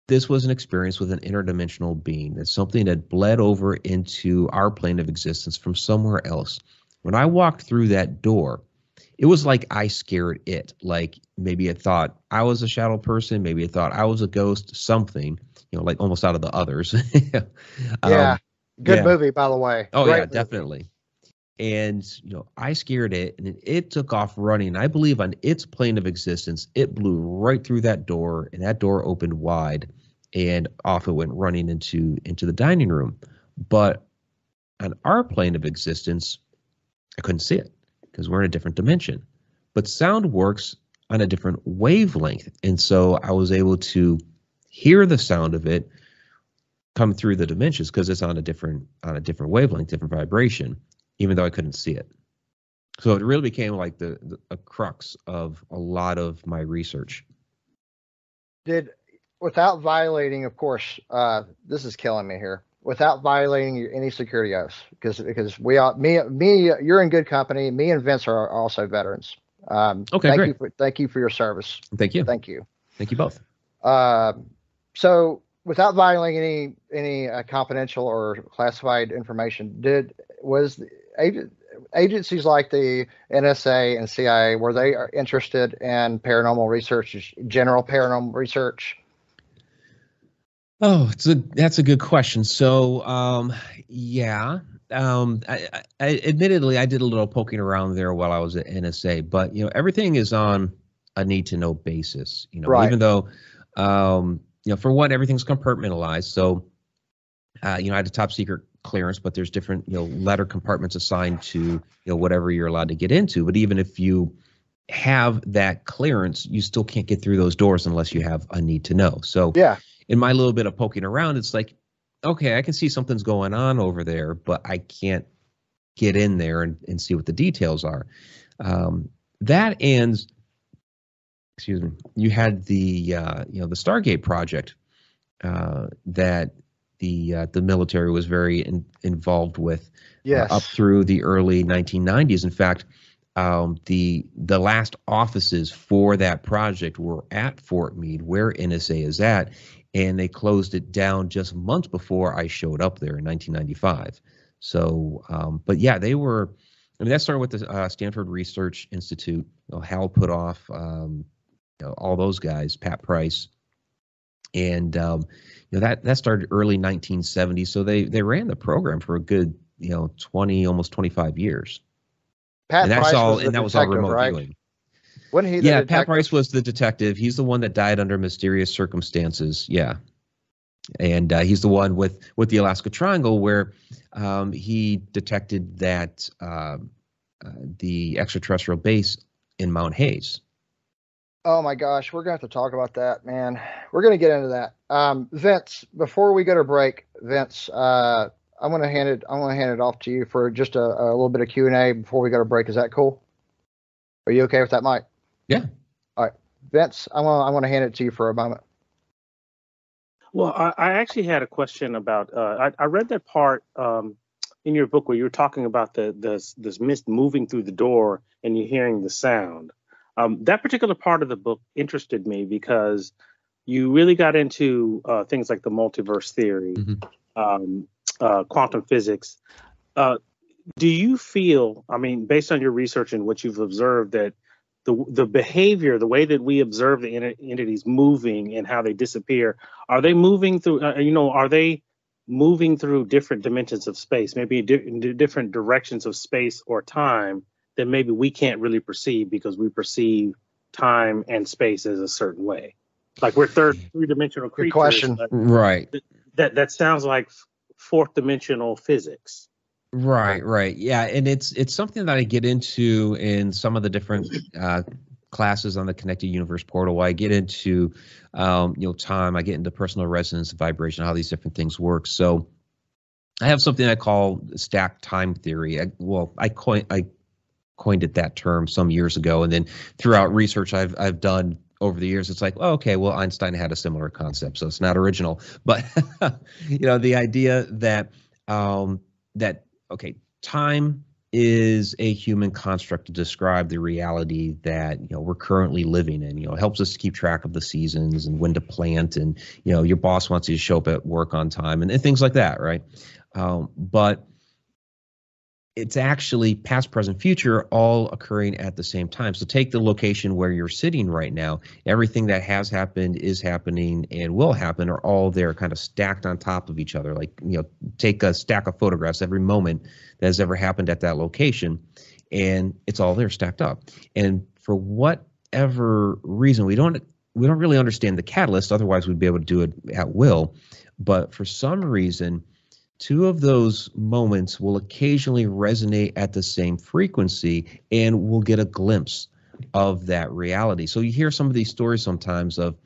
this was an experience with an interdimensional being. It's something that bled over into our plane of existence from somewhere else. When I walked through that door, it was like I scared it. Like maybe it thought I was a shadow person. Maybe it thought I was a ghost, something. Like almost out of the others. Yeah. Good movie, by the way. Oh, Great yeah, movie. definitely. And, I scared it and it took off running. I believe on its plane of existence, it blew right through that door and that door opened wide and off it went running into the dining room. But on our plane of existence, I couldn't see it because we're in a different dimension. But sound works on a different wavelength. And so I was able to hear the sound of it come through the dimensions because it's on a different wavelength, different vibration, even though I couldn't see it. So it really became like a crux of a lot of my research. Without violating, of course, this is killing me here. Without violating any security oaths, because we all, you're in good company. Me and Vince are also veterans. Okay, great. Thank you for your service. Thank you. Thank you. Thank you both. So, without violating any confidential or classified information, was agencies like the NSA and CIA, were they interested in paranormal research, general paranormal research? Oh, that's a good question. So, yeah. I admittedly, I did a little poking around there while I was at NSA, but everything is on a need to know basis. Right. Even though, for one, everything's compartmentalized. So, I had a top secret clearance, but there's different letter compartments assigned to whatever you're allowed to get into. But even if you have that clearance, you still can't get through those doors unless you have a need to know. So, yeah. In my little bit of poking around, it's like, okay, I can see something's going on over there, but I can't get in there and see what the details are. That ends. Excuse me. You had the the Stargate project that the military was very involved with. Yes. Up through the early 1990s. In fact, the last offices for that project were at Fort Meade, where NSA is at. And they closed it down just months before I showed up there in 1995. So, but yeah, they were. I mean, that started with the Stanford Research Institute. Hal Puthoff, all those guys, Pat Price, and that started early 1970s. So they ran the program for a good 20, almost 25 years. Pat and that's Price all, was and that was all remote right? viewing. Wasn't he? Yeah, Pat Price was the detective. He's the one that died under mysterious circumstances. Yeah, and he's the one with the Alaskan Triangle where he detected that the extraterrestrial base in Mount Hayes. Oh my gosh, we're gonna have to talk about that, man. We're gonna get into that. Vince, before we go to break, Vince, I'm gonna hand it off to you for just a little bit of Q&A before we go to break. Is that cool? Are you okay with that, Mike? Yeah. All right, Vince, I want to hand it to you for a moment. Well, I actually had a question about. I read that part in your book where you were talking about this mist moving through the door and you're hearing the sound. That particular part of the book interested me because you really got into things like the multiverse theory, quantum physics. Do you feel, I mean, based on your research and what you've observed, that the behavior, the way that we observe the entities moving and how they disappear, are they moving through? Are they moving through different dimensions of space, maybe different directions of space or time that maybe we can't really perceive because we perceive time and space as a certain way? Like we're three-dimensional Good creatures. question. Right. That sounds like fourth dimensional physics. Right. Yeah, and it's something that I get into in some of the different classes on the Connected Universe portal. I get into time. I get into personal resonance, vibration, how these different things work. So I have something I call stacked time theory. I coined it that term some years ago, and then throughout research I've done over the years, it's like, oh, okay, well, Einstein had a similar concept, so it's not original. But the idea that time is a human construct to describe the reality that we're currently living in. It helps us to keep track of the seasons and when to plant, and your boss wants you to show up at work on time and things like that, right? But it's actually past, present, future all occurring at the same time. So take the location where you're sitting right now. Everything that has happened, is happening, and will happen are all there kind of stacked on top of each other. Like, take a stack of photographs, every moment that has ever happened at that location, and it's all there stacked up. And for whatever reason, we don't really understand the catalyst, otherwise we'd be able to do it at will. But for some reason, two of those moments will occasionally resonate at the same frequency, and we'll get a glimpse of that reality. So you hear some of these stories sometimes of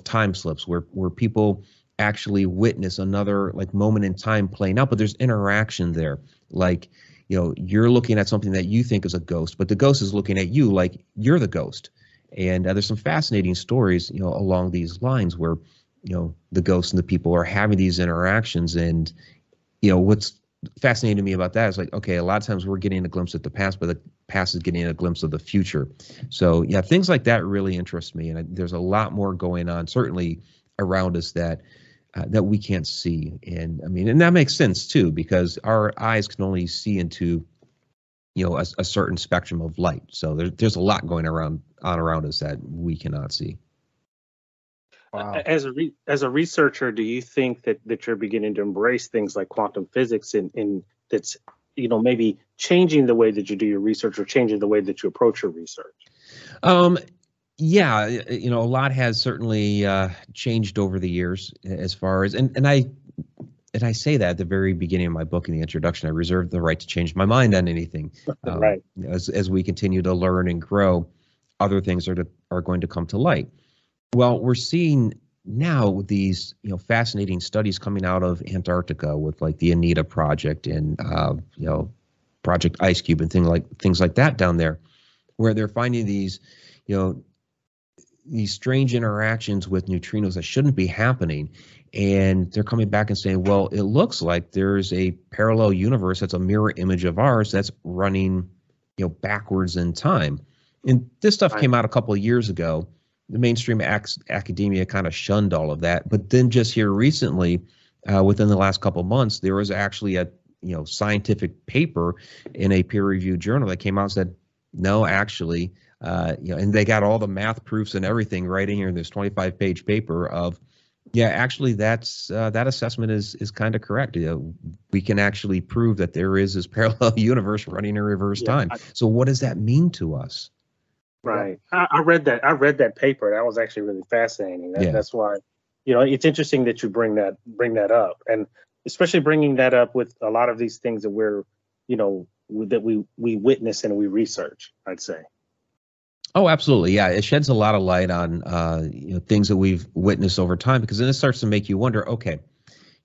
time slips where people actually witness another like moment in time playing out, but there's interaction there. Like, you're looking at something that you think is a ghost, but the ghost is looking at you like you're the ghost. And there's some fascinating stories, along these lines where the ghosts and the people are having these interactions. And what's fascinating to me about that is like, okay, a lot of times we're getting a glimpse at the past, but the past is getting a glimpse of the future. So yeah, things like that really interest me, and there's a lot more going on certainly around us that we can't see. And and that makes sense too, because our eyes can only see into a certain spectrum of light. So there's a lot going around us that we cannot see. Wow. As a researcher, do you think that you're beginning to embrace things like quantum physics and that's maybe changing the way that you do your research or changing the way that you approach your research? Yeah, a lot has certainly changed over the years as far as and I say that at the very beginning of my book in the introduction. I reserve the right to change my mind on anything. Right. As we continue to learn and grow, other things are going to come to light. Well, we're seeing now these fascinating studies coming out of Antarctica with like the Anita Project and Project Ice Cube and things like that down there, where they're finding these strange interactions with neutrinos that shouldn't be happening. And they're coming back and saying, well, it looks like there's a parallel universe that's a mirror image of ours that's running backwards in time. And this stuff came out a couple of years ago. The mainstream academia kind of shunned all of that. But then just here recently, within the last couple of months, there was actually a scientific paper in a peer-reviewed journal that came out and said, no, actually, and they got all the math proofs and everything right in here in this 25-page paper of, yeah, actually, that assessment is kind of correct. We can actually prove that there is this parallel universe running in reverse time. So what does that mean to us? Right. I read that paper. That was actually really fascinating. That's why, it's interesting that you bring that up, and especially bringing that up with a lot of these things that we're, that we witness and we research, I'd say. Oh, absolutely. Yeah. It sheds a lot of light on, things that we've witnessed over time, because then it starts to make you wonder, okay,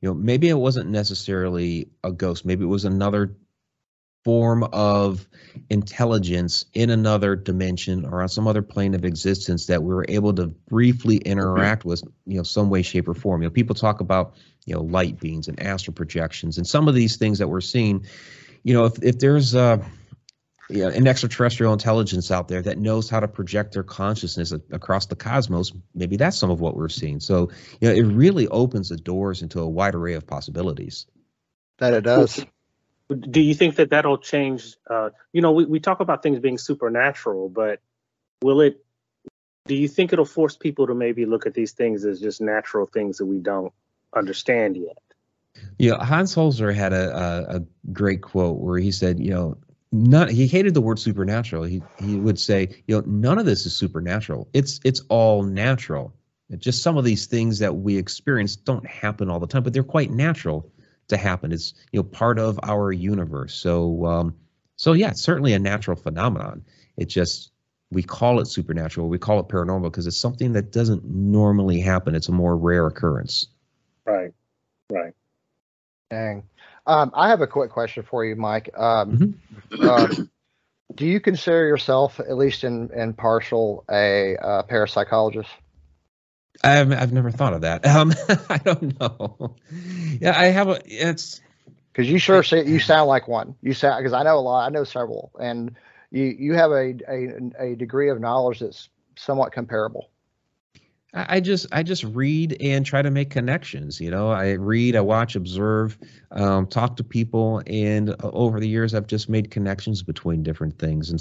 maybe it wasn't necessarily a ghost. Maybe it was another form of intelligence in another dimension or on some other plane of existence that we were able to briefly interact with, some way, shape, or form. People talk about, light beings and astral projections and some of these things that we're seeing. If there's an extraterrestrial intelligence out there that knows how to project their consciousness across the cosmos, maybe that's some of what we're seeing. So, it really opens the doors into a wide array of possibilities. That it does. Do you think that that'll change? We talk about things being supernatural, but do you think it'll force people to maybe look at these things as just natural things that we don't understand yet? Yeah, Hans Holzer had a great quote where he said, he hated the word supernatural. He would say, none of this is supernatural. It's all natural. Just some of these things that we experience don't happen all the time, but they're quite natural to happen. It's part of our universe. So yeah, it's certainly a natural phenomenon. It just, we call it supernatural, we call it paranormal because it's something that doesn't normally happen. It's a more rare occurrence. Right. Dang. I have a quick question for you, Mike. Do you consider yourself, at least in partial, a parapsychologist? I've never thought of that. I don't know. Yeah, I have it's because you you sound like one. You sound, because I know a lot. I know several, and you have a degree of knowledge that's somewhat comparable. I just read and try to make connections. I read, I watch, observe, talk to people, and over the years, I've just made connections between different things. And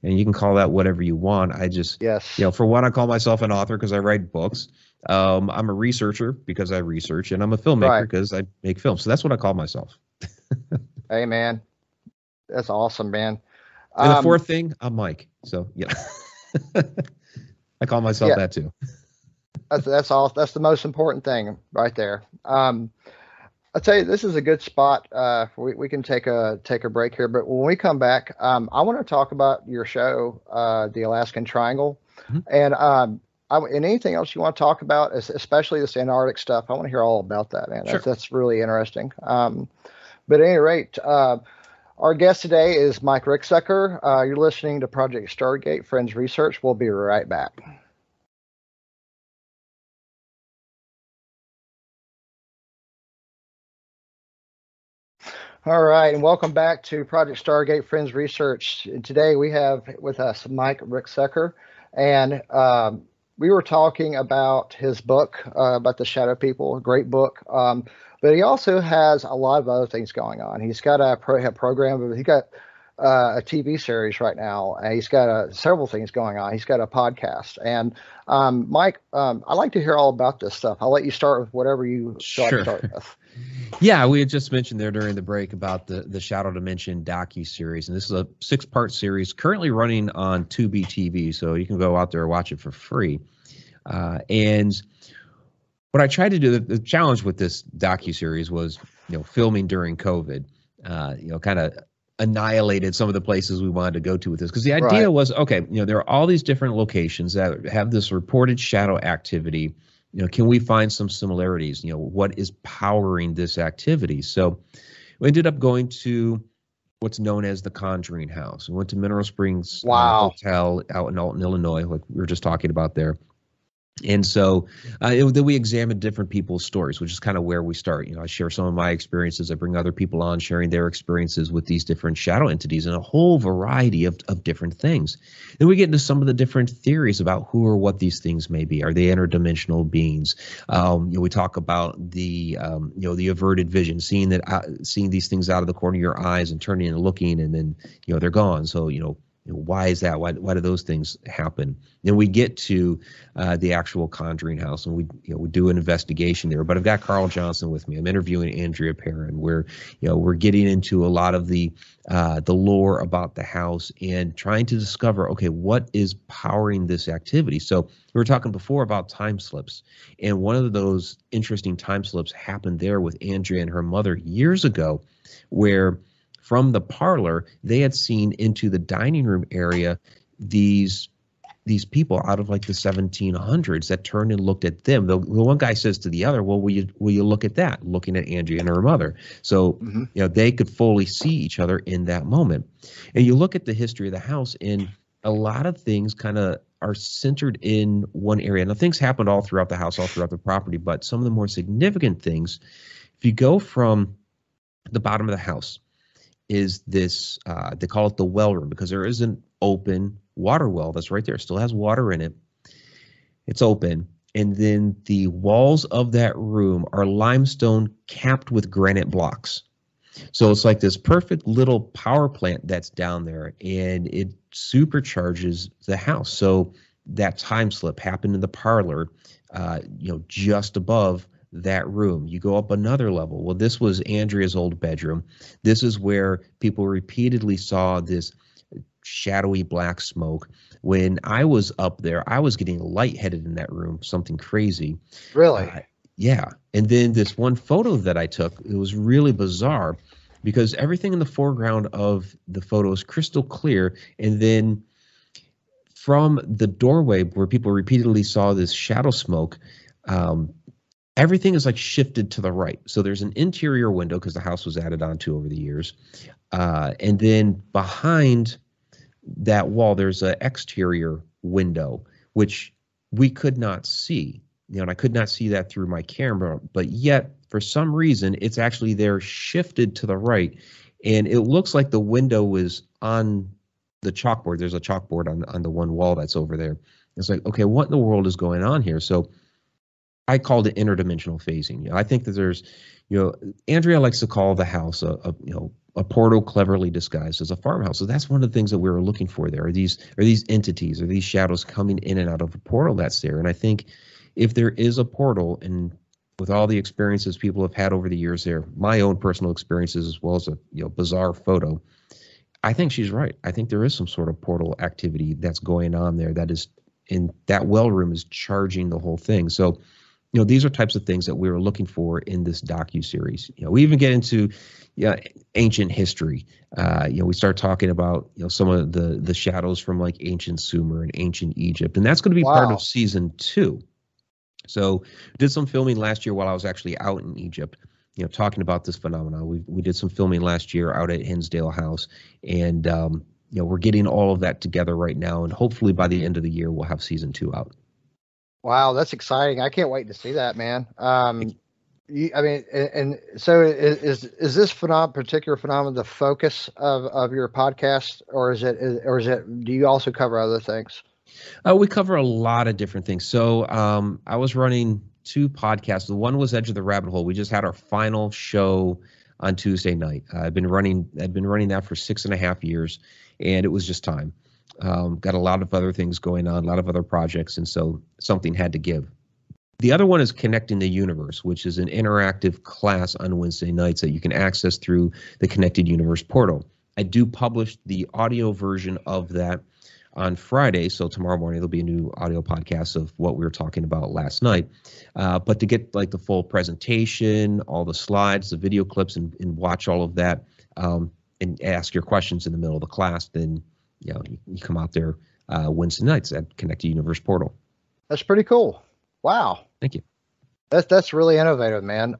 you can call that whatever you want. I just, yes, for one, I call myself an author because I write books. I'm a researcher because I research, and I'm a filmmaker because I make films. So that's what I call myself. Hey, man, that's awesome, man. And the fourth thing, I'm Mike. So yeah, I call myself that too. That's all. That's the most important thing right there. I'll tell you, this is a good spot. We can take a break here, but when we come back, I want to talk about your show, the Alaskan Triangle, and anything else you want to talk about, especially this Antarctic stuff. I want to hear all about that, man. Sure. That's really interesting. But at any rate, our guest today is Mike Ricksecker. You're listening to Project Stargate Friends Research. We'll be right back. All right, and welcome back to Project Stargate Friends Research. And today we have with us Mike Ricksecker, and we were talking about his book, about the Shadow People, a great book. But he also has a lot of other things going on. He's got a program, he's got a TV series right now, and he's got several things going on. He's got a podcast. And Mike, I'd like to hear all about this stuff. I'll let you start with whatever you like to start with. Yeah, we had just mentioned there during the break about the Shadow Dimension docu-series, and this is a 6-part series currently running on Tubi TV, so you can go out there and watch it for free. And what I tried to do, the challenge with this docu-series was, filming during COVID, kind of annihilated some of the places we wanted to go to with this, because the idea was, okay, there are all these different locations that have this reported shadow activity. Can we find some similarities? What is powering this activity? So we ended up going to what's known as the Conjuring House. We went to Mineral Springs Hotel out in Alton, Illinois, like we were just talking about there. And so then we examined different people's stories, which is kind of where we start. I share some of my experiences. I bring other people on sharing their experiences with these different shadow entities and a whole variety of different things. Then we get into some of the different theories about who or what these things may be. Are they interdimensional beings? We talk about the averted vision, seeing these things out of the corner of your eyes and turning and looking, and then they're gone. So why is that? Why do those things happen? Then we get to the actual Conjuring House, and we do an investigation there. But I've got Carl Johnson with me. I'm interviewing Andrea Perrin. We're getting into a lot of the lore about the house and trying to discover, okay, what is powering this activity? So we were talking before about time slips, and one of those interesting time slips happened there with Andrea and her mother years ago, where from the parlor, they had seen into the dining room area these people out of like the 1700s that turned and looked at them. The one guy says to the other, well, will you look at that? Looking at Andrea and her mother. So, they could fully see each other in that moment. And you look at the history of the house, and a lot of things kind of are centered in one area. Now, things happened all throughout the house, all throughout the property, but some of the more significant things, if you go from the bottom of the house, is this, they call it the well room, because there is an open water well that's right there. It still has water in it. It's open. And then the walls of that room are limestone capped with granite blocks. So it's like this perfect little power plant that's down there, and it supercharges the house. So that time slip happened in the parlor, just above that room. You go up another level. Well, this was Andrea's old bedroom. This is where people repeatedly saw this shadowy black smoke. When I was up there, I was getting lightheaded in that room, something crazy. Really? Yeah. And then this one photo that I took, it was really bizarre because everything in the foreground of the photo is crystal clear. And then from the doorway where people repeatedly saw this shadow smoke, everything is like shifted to the right. So there's an interior window because the house was added onto over the years. And then behind that wall, there's an exterior window, which we could not see. And I could not see that through my camera, but yet for some reason, it's actually there shifted to the right. And it looks like the window was on the chalkboard. There's a chalkboard on the one wall that's over there. It's like, okay, what in the world is going on here? So I called it interdimensional phasing. I think that there's, Andrea likes to call the house a portal cleverly disguised as a farmhouse. So that's one of the things that we were looking for there. Are these entities, are these shadows coming in and out of a portal that's there? And I think if there is a portal, and with all the experiences people have had over the years there, my own personal experiences as well as a bizarre photo, I think she's right. I think there is some sort of portal activity that's going on there that is in that well room is charging the whole thing. So, these are types of things that we were looking for in this docu-series. We even get into ancient history. We start talking about some of the shadows from like ancient Sumer and ancient Egypt, and that's going to be part of season 2. So did some filming last year while I was actually out in Egypt, talking about this phenomenon. We did some filming last year out at Hinsdale House, and we're getting all of that together right now, and hopefully by the end of the year we'll have season 2 out. Wow, that's exciting! I can't wait to see that, man. And so is this particular phenomenon the focus of your podcast, or is it? Do you also cover other things? We cover a lot of different things. So I was running 2 podcasts. The one was Edge of the Rabbit Hole. We just had our final show on Tuesday night. I've been running that for 6.5 years, and it was just time. Got a lot of other things going on, a lot of other projects, and so something had to give. The other one is Connecting the Universe, which is an interactive class on Wednesday nights that you can access through the Connected Universe portal. I do publish the audio version of that on Friday, so tomorrow morning there'll be a new audio podcast of what we were talking about last night. But to get like the full presentation, all the slides, the video clips, and watch all of that, and ask your questions in the middle of the class, then you come out there Wednesday nights at Connected Universe portal. That's pretty cool. Wow. Thank you. That's really innovative, man.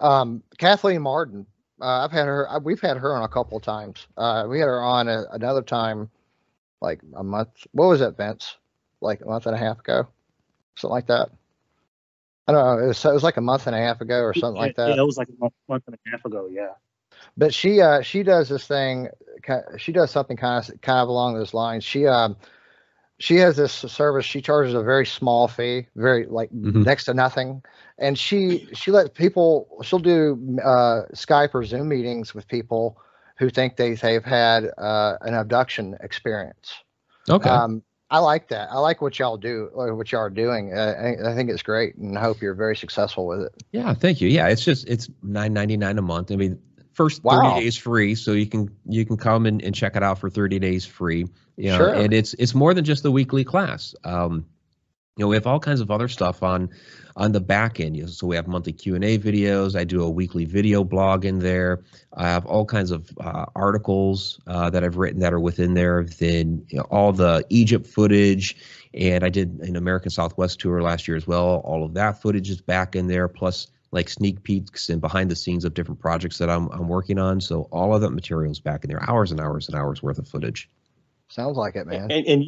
Kathleen Martin, we've had her on a couple of times. We had her on another time, like a month. What was that, Vince? Like a month and a half ago, something like that. I don't know. It was like a month and a half ago or something like that. Yeah, it was like a month and a half ago. Yeah. But she does this thing. She does something kind of along those lines. She has this service. She charges a very small fee, very next to nothing, and she lets people. She'll do Skype or Zoom meetings with people who think they've had an abduction experience. Okay. I like that. I like what y'all do, or what y'all are doing. I think it's great, and I hope you're very successful with it. Yeah, thank you. Yeah, it's $9.99 a month. I mean, first 30 days free, so you can come and check it out for 30 days free. Sure. And it's more than just the weekly class. We have all kinds of other stuff on the back end. So we have monthly Q&A videos. I do a weekly video blog in there. I have all kinds of articles that I've written that are within there. Then all the Egypt footage, and I did an American Southwest tour last year as well. All of that footage is back in there, plus like sneak peeks and behind the scenes of different projects that I'm working on. So all of that material is back in there. Hours and hours and hours worth of footage. Sounds like it, man. And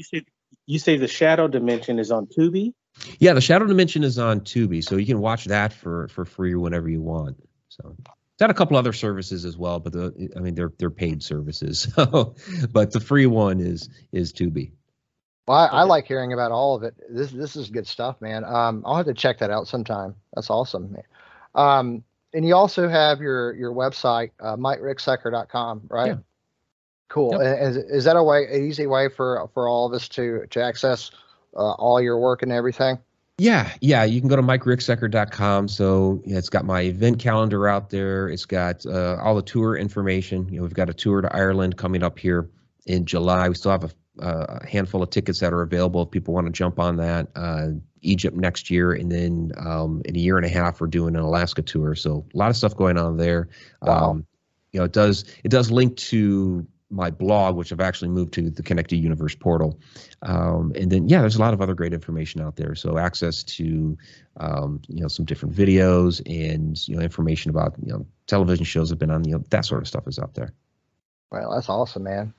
you say the Shadow Dimension is on Tubi? Yeah, the Shadow Dimension is on Tubi, so you can watch that for free whenever you want. So it's got a couple other services as well, but they're paid services. So, but the free one is Tubi. Well, I like hearing about all of it. This is good stuff, man. I'll have to check that out sometime. That's awesome, man. And you also have your website, MikeRicksecker.com, right? Yeah. Cool. Yep. And is that an easy way for all of us to access all your work and everything? Yeah, you can go to MikeRicksecker.com. So it's got my event calendar out there. It's got all the tour information. We've got a tour to Ireland coming up here in July. We still have a handful of tickets that are available if people want to jump on that. Egypt next year, and then in a year and a half, we're doing an Alaska tour. So a lot of stuff going on there. Wow. It does link to my blog, which I've actually moved to the Connected Universe portal. And then, there's a lot of other great information out there. So access to, some different videos and, information about, television shows have been on, that sort of stuff is out there. Well, that's awesome, man.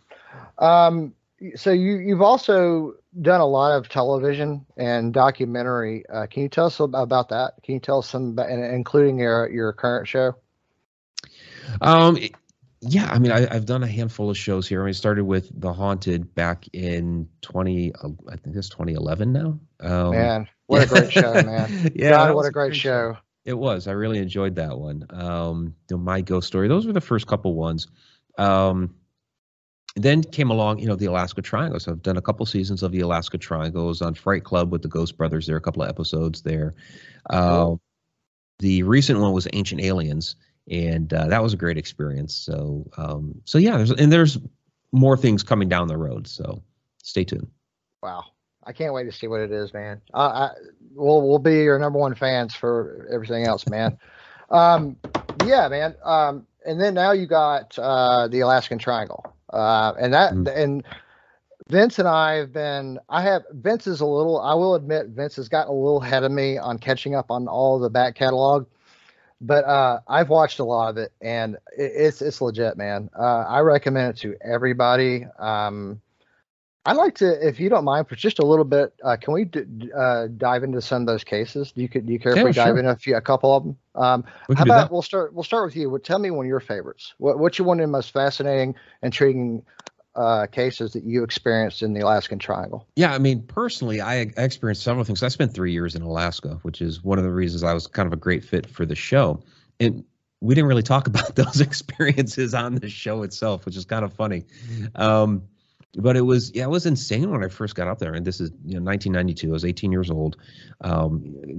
So you've also done a lot of television and documentary. Can you tell us about that? Can you tell us some, including your current show? Yeah, I mean, I've done a handful of shows here. I started with The Haunted back in I think it's 2011 now. Man, what a great show, man. Yeah, God, what a great show. It was. I really enjoyed that one. My Ghost Story. Those were the first couple ones. Then came along, the Alaska Triangle. So I've done a couple seasons of the Alaska Triangle. I was on Fright Club with the Ghost Brothers there, a couple of episodes there. Cool. The recent one was Ancient Aliens. And that was a great experience. So yeah, there's more things coming down the road. So stay tuned. Wow, I can't wait to see what it is, man. We'll be your number one fans for everything else, man. Yeah, man. And then now you got the Alaskan Triangle, and Vince and I have Vince is a little. I will admit, Vince has gotten a little ahead of me on catching up on all the back catalog. But I've watched a lot of it, and it's legit, man. I recommend it to everybody. I'd like to, if you don't mind, for just a little bit, can we dive into some of those cases? Do you care if we dive into a couple of them? How about we'll start with you. Tell me one of your favorites. What you one of the most fascinating, intriguing cases that you experienced in the Alaskan Triangle? Yeah, I mean, personally, I experienced several things. I spent 3 years in Alaska, which is one of the reasons I was kind of a great fit for the show. And we didn't really talk about those experiences on the show itself, which is kind of funny. But it was insane when I first got up there. And this is 1992. I was 18 years old,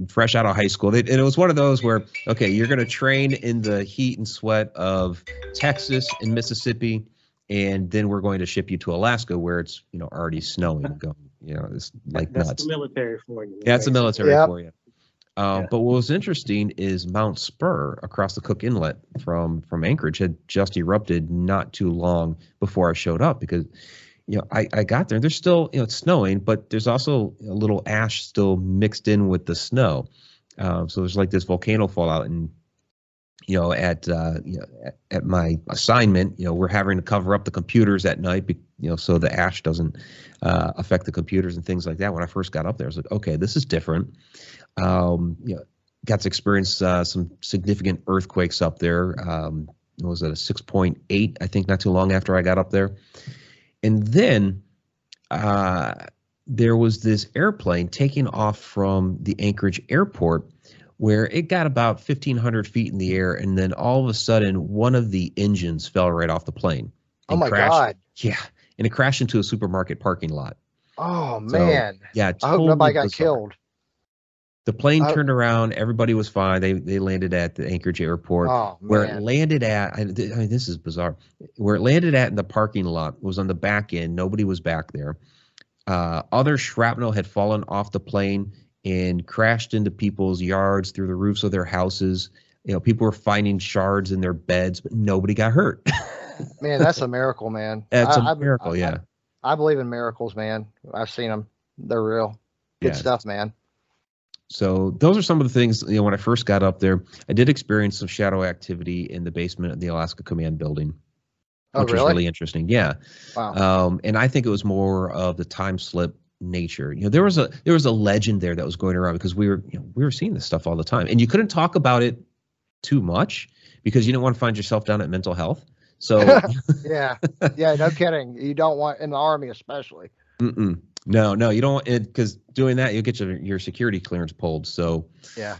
fresh out of high school. And it was one of those where, okay, you're going to train in the heat and sweat of Texas and Mississippi, and then we're going to ship you to Alaska where it's already snowing. It's like that's nuts. The military for you. Yeah, it's the military for you. But what was interesting is Mount Spur across the Cook Inlet from Anchorage had just erupted not too long before I showed up, because I got there. There's still it's snowing, but there's also a little ash still mixed in with the snow. So there's like this volcano fallout, and at my assignment, we're having to cover up the computers at night, so the ash doesn't affect the computers and things like that. When I first got up there, I was like, okay, this is different. Got to experience some significant earthquakes up there. It was at a 6.8, I think, not too long after I got up there. And then there was this airplane taking off from the Anchorage airport, where it got about 1,500 feet in the air, and then all of a sudden, one of the engines fell right off the plane. Oh my God! Yeah, and it crashed into a supermarket parking lot. Oh man! Yeah, I hope nobody got killed. The plane turned around. Everybody was fine. They landed at the Anchorage airport. Oh, man. Where it landed at, I mean, this is bizarre. Where it landed at in the parking lot was on the back end. Nobody was back there. Other shrapnel had fallen off the plane and crashed into people's yards, through the roofs of their houses. People were finding shards in their beds, but nobody got hurt. Man, that's a miracle, man. That's a miracle, yeah. I believe in miracles, man. I've seen them. They're real. Good stuff, man. So those are some of the things, when I first got up there. I did experience some shadow activity in the basement of the Alaska Command building, which was really interesting. Yeah. Wow. And I think it was more of the time slip nature. There was a legend there that was going around, because we were seeing this stuff all the time, and you couldn't talk about it too much because you didn't want to find yourself down at mental health. So yeah, no kidding. You don't want, in the Army especially. No, you don't, because doing that, you'll get your security clearance pulled. So yeah.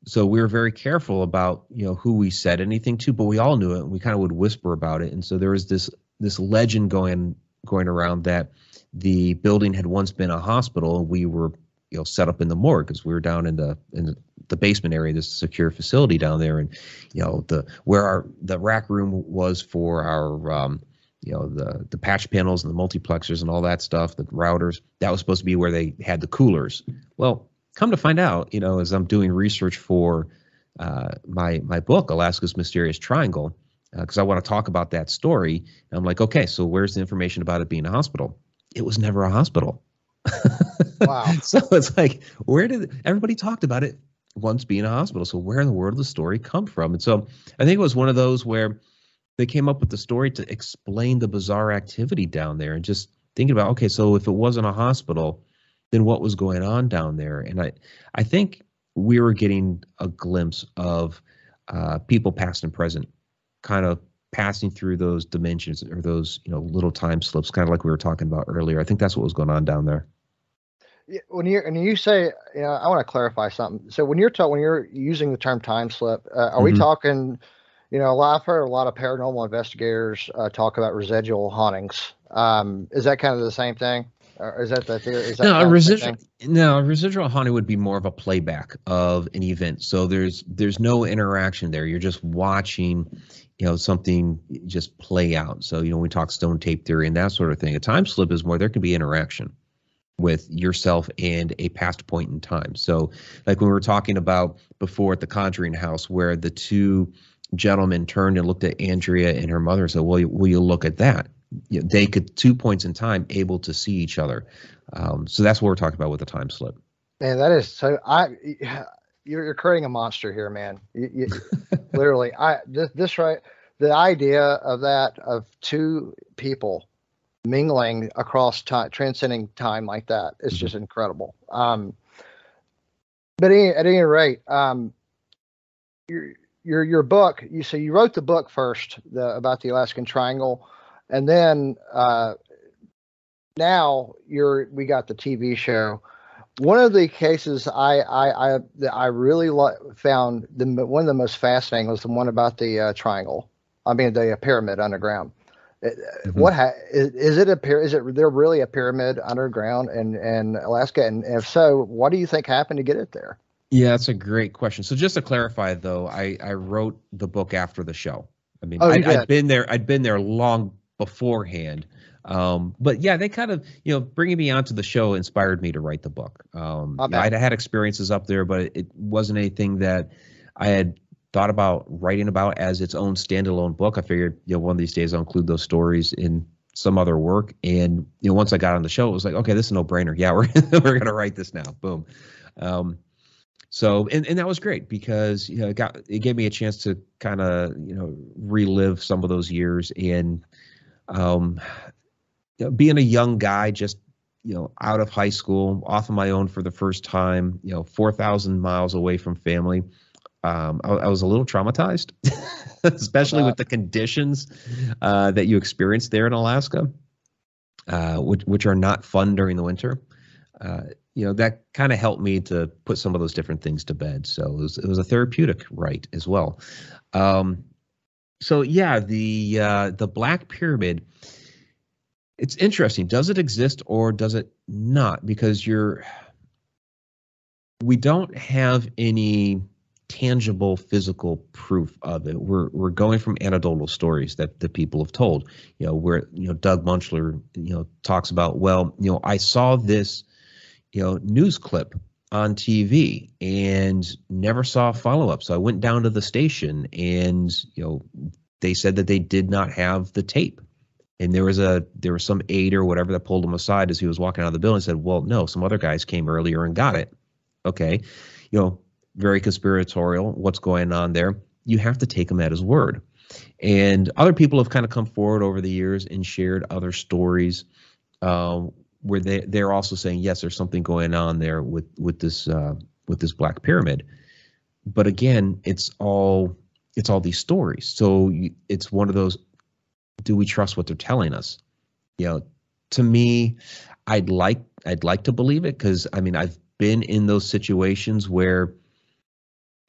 So we were very careful about, who we said anything to, but we all knew it. And we kind of would whisper about it. And so there was this legend going around that the building had once been a hospital. And we were, set up in the morgue because we were down in the basement area, this secure facility down there. And, where the rack room was for our, the patch panels and the multiplexers and all that stuff, the routers, that was supposed to be where they had the coolers. Well, come to find out, as I'm doing research for my book, Alaska's Mysterious Triangle, because I want to talk about that story. And I'm like, okay, so where's the information about it being a hospital? It was never a hospital. Wow. So it's like, where did everybody talked about it once being a hospital? So where in the world did the story come from? And so I think it was one of those where they came up with the story to explain the bizarre activity down there, and just thinking about, okay, so if it wasn't a hospital, then what was going on down there? And I think we were getting a glimpse of people past and present kind of passing through those dimensions, or those, little time slips, kind of like we were talking about earlier. I think that's what was going on down there. Yeah, when you say, I want to clarify something. So when you're using the term time slip, are we talking, I've heard a lot of paranormal investigators talk about residual hauntings. Is that kind of the same thing? Or is that the theory? Is that No, kind of the same thing? a residual haunting would be more of a playback of an event. So there's no interaction there. You're just watching, something just play out. So, we talk stone tape theory and that sort of thing. A time slip is more, there can be interaction with yourself and a past point in time. So like when we were talking about before at the Conjuring house, where the two gentlemen turned and looked at Andrea and her mother and said, well, will you look at that? They could, 2 points in time, able to see each other. So that's what we're talking about with the time slip. Man, that is so. You're creating a monster here, man. You literally, this right. The idea of that, of two people mingling across time, transcending time like that, is just incredible. But at any rate, your book. You wrote the book first, about the Alaskan Triangle. And then now we got the TV show. One of the cases I really found one of the most fascinating was the one about the triangle. I mean the pyramid underground. What is it? Is there really a pyramid underground in Alaska? And if so, what do you think happened to get it there? Yeah, that's a great question. So just to clarify, though, I wrote the book after the show. I mean, I'd been there long beforehand. But yeah, they kind of, bringing me onto the show inspired me to write the book. I'd had experiences up there, but it wasn't anything that I had thought about writing about as its own standalone book. I figured, one of these days I'll include those stories in some other work. And, once I got on the show, it was like, okay, this is a no-brainer. Yeah, we're going to write this now. Boom. So, and that was great because, it gave me a chance to kind of, relive some of those years. And, being a young guy, just, out of high school, off on my own for the first time, 4,000 miles away from family, I was a little traumatized, especially with the conditions that you experience there in Alaska, which are not fun during the winter. That kind of helped me to put some of those different things to bed. So it was a therapeutic write as well. So yeah, the Black Pyramid, it's interesting. Does it exist or does it not? Because we don't have any tangible physical proof of it. We're going from anecdotal stories that the people have told, where, Doug Munchler, talks about, well, I saw this, news clip on TV and never saw a follow-up. So I went down to the station and, they said that they did not have the tape. And there was some aide or whatever that pulled him aside as he was walking out of the building and said, well, no, some other guys came earlier and got it. Okay. Very conspiratorial. What's going on there? You have to take him at his word. And other people have kind of come forward over the years and shared other stories where they're also saying, yes, there's something going on there with this Black Pyramid. But again, it's all these stories. So it's one of those, do we trust what they're telling us? To me, I'd like to believe it because, I mean, I've been in those situations where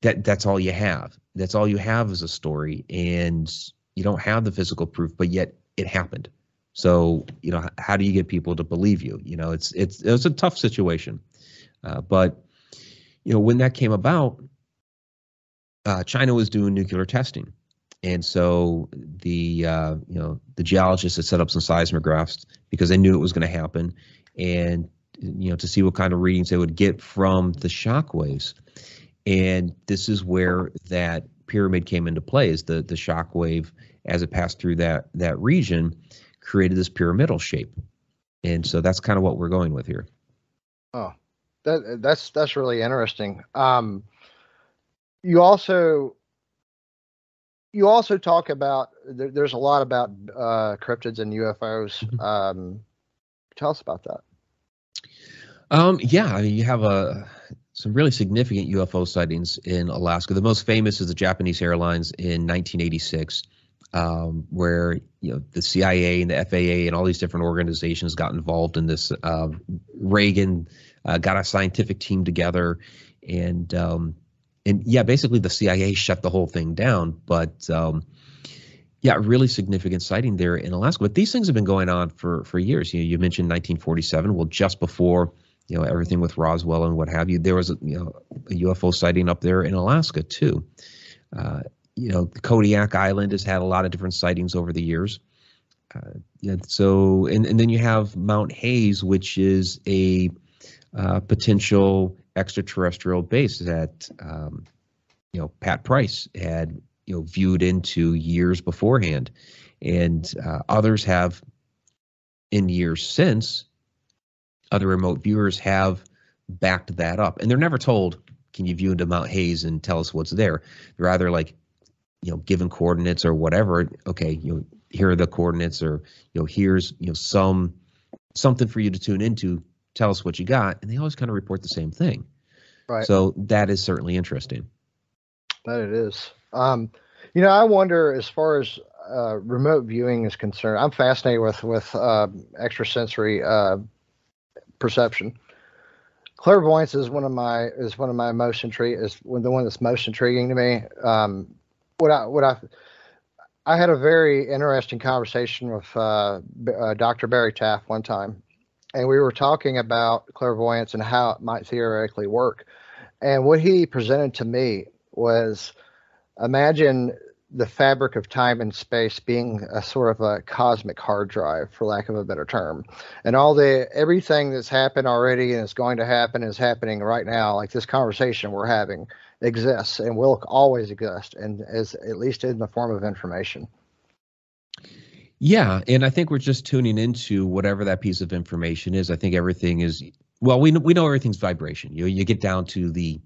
that's all you have. That's all you have is a story, and you don't have the physical proof, but yet it happened. So, how do you get people to believe you? It's a tough situation. But when that came about, China was doing nuclear testing, and so the geologists had set up some seismographs because they knew it was going to happen, and to see what kind of readings they would get from the shock waves. And this is where that pyramid came into play, is the shock wave, as it passed through that region, created this pyramidal shape. And so that's kind of what we're going with here. Oh, that's really interesting. You also talk about there's a lot about cryptids and UFOs. Mm-hmm. Tell us about that. Yeah, I mean, you have some really significant UFO sightings in Alaska. The most famous is the Japanese Airlines in 1986, where the CIA and the FAA and all these different organizations got involved in this. Reagan got a scientific team together, and yeah, basically the CIA shut the whole thing down. But yeah, really significant sighting there in Alaska. But these things have been going on for years. You mentioned 1947. Well, just before everything with Roswell and what have you, there was a UFO sighting up there in Alaska too. The Kodiak Island has had a lot of different sightings over the years. So then you have Mount Hayes, which is a potential extraterrestrial base that Pat Price had viewed into years beforehand, and others have in years since. Other remote viewers have backed that up, and they're never told, can you view into Mount Hayes and tell us what's there? They're either like, given coordinates or whatever. Okay, here are the coordinates, or here's something for you to tune into. Tell us what you got, and they always kind of report the same thing. Right. So that is certainly interesting. That it is. I wonder, as far as remote viewing is concerned, I'm fascinated with extrasensory perception. Clairvoyance is one of my most the one that's most intriguing to me. I had a very interesting conversation with Dr. Barry Taft one time, and we were talking about clairvoyance and how it might theoretically work. And what he presented to me was, imagine the fabric of time and space being a sort of a cosmic hard drive, for lack of a better term, and everything that's happened already and is going to happen is happening right now. Like this conversation we're having exists and will always exist, and is at least in the form of information. Yeah, and I think we're just tuning into whatever that piece of information is. I think everything is, well, we know everything's vibration. You get down to the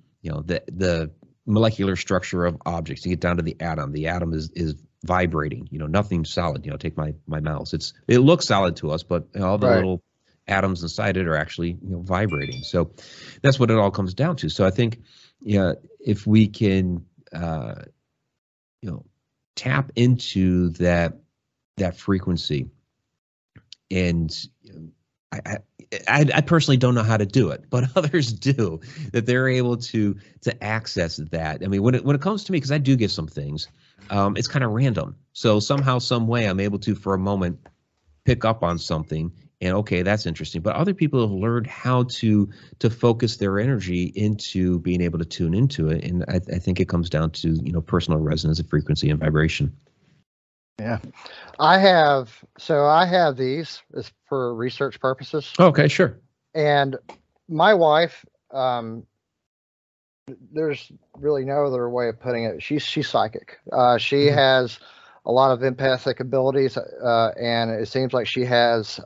molecular structure of objects. You get down to the atom. The atom is vibrating. Nothing's solid. Take my mouse. It looks solid to us, but all the little atoms inside it are actually vibrating. So that's what it all comes down to. So I think if we can tap into that frequency, and I personally don't know how to do it, but others do, that they're able to access that. I mean, when it comes to me, because I do get some things, it's kind of random. So somehow, some way, I'm able to, for a moment, pick up on something, and okay, that's interesting. But other people have learned how to focus their energy into being able to tune into it, and I think it comes down to personal resonance of frequency and vibration. Yeah, I have these for research purposes. Okay, sure. And my wife, there's really no other way of putting it. She's psychic. She has a lot of empathic abilities, and it seems like she has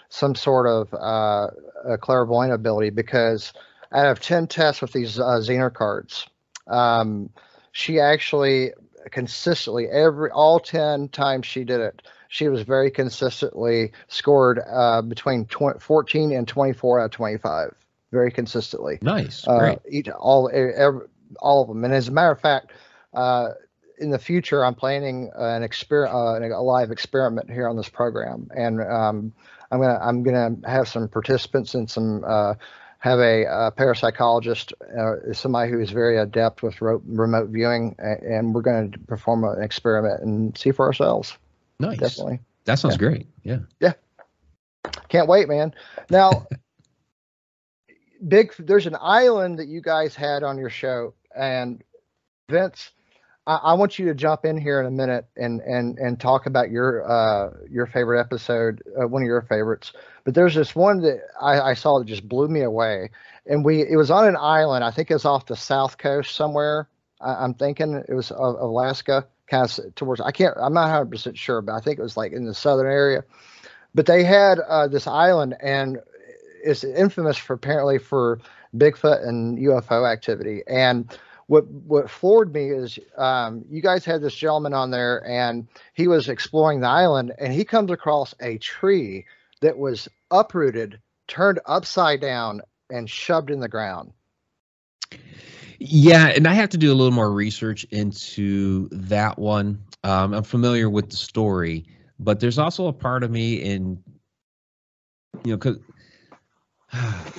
some sort of a clairvoyant ability, because out of 10 tests with these Zener cards, she actually consistently, all 10 times she did it, she was very consistently scored between 14 and 24 out of 25, very consistently. Nice, great. All of them. And as a matter of fact, in the future, I'm planning a live experiment here on this program, and I'm gonna have some participants and some have a parapsychologist, somebody who is very adept with remote viewing, and we're going to perform an experiment and see for ourselves. Nice. Definitely. That sounds great. Yeah. Yeah. Can't wait, man. Now, there's an island that you guys had on your show, and Vince, I want you to jump in here in a minute and talk about your favorite episode, one of your favorites. But there's this one that I saw that just blew me away, and it was on an island. I think it's off the south coast somewhere. I'm thinking it was Alaska, kind of towards. I'm not 100% sure, but I think it was like in the southern area. But they had this island, and it's infamous apparently for Bigfoot and UFO activity. And what floored me is you guys had this gentleman on there, and he was exploring the island, and he comes across a tree that was uprooted, turned upside down, and shoved in the ground. Yeah, and I have to do a little more research into that one. I'm familiar with the story, but there's also a part of me because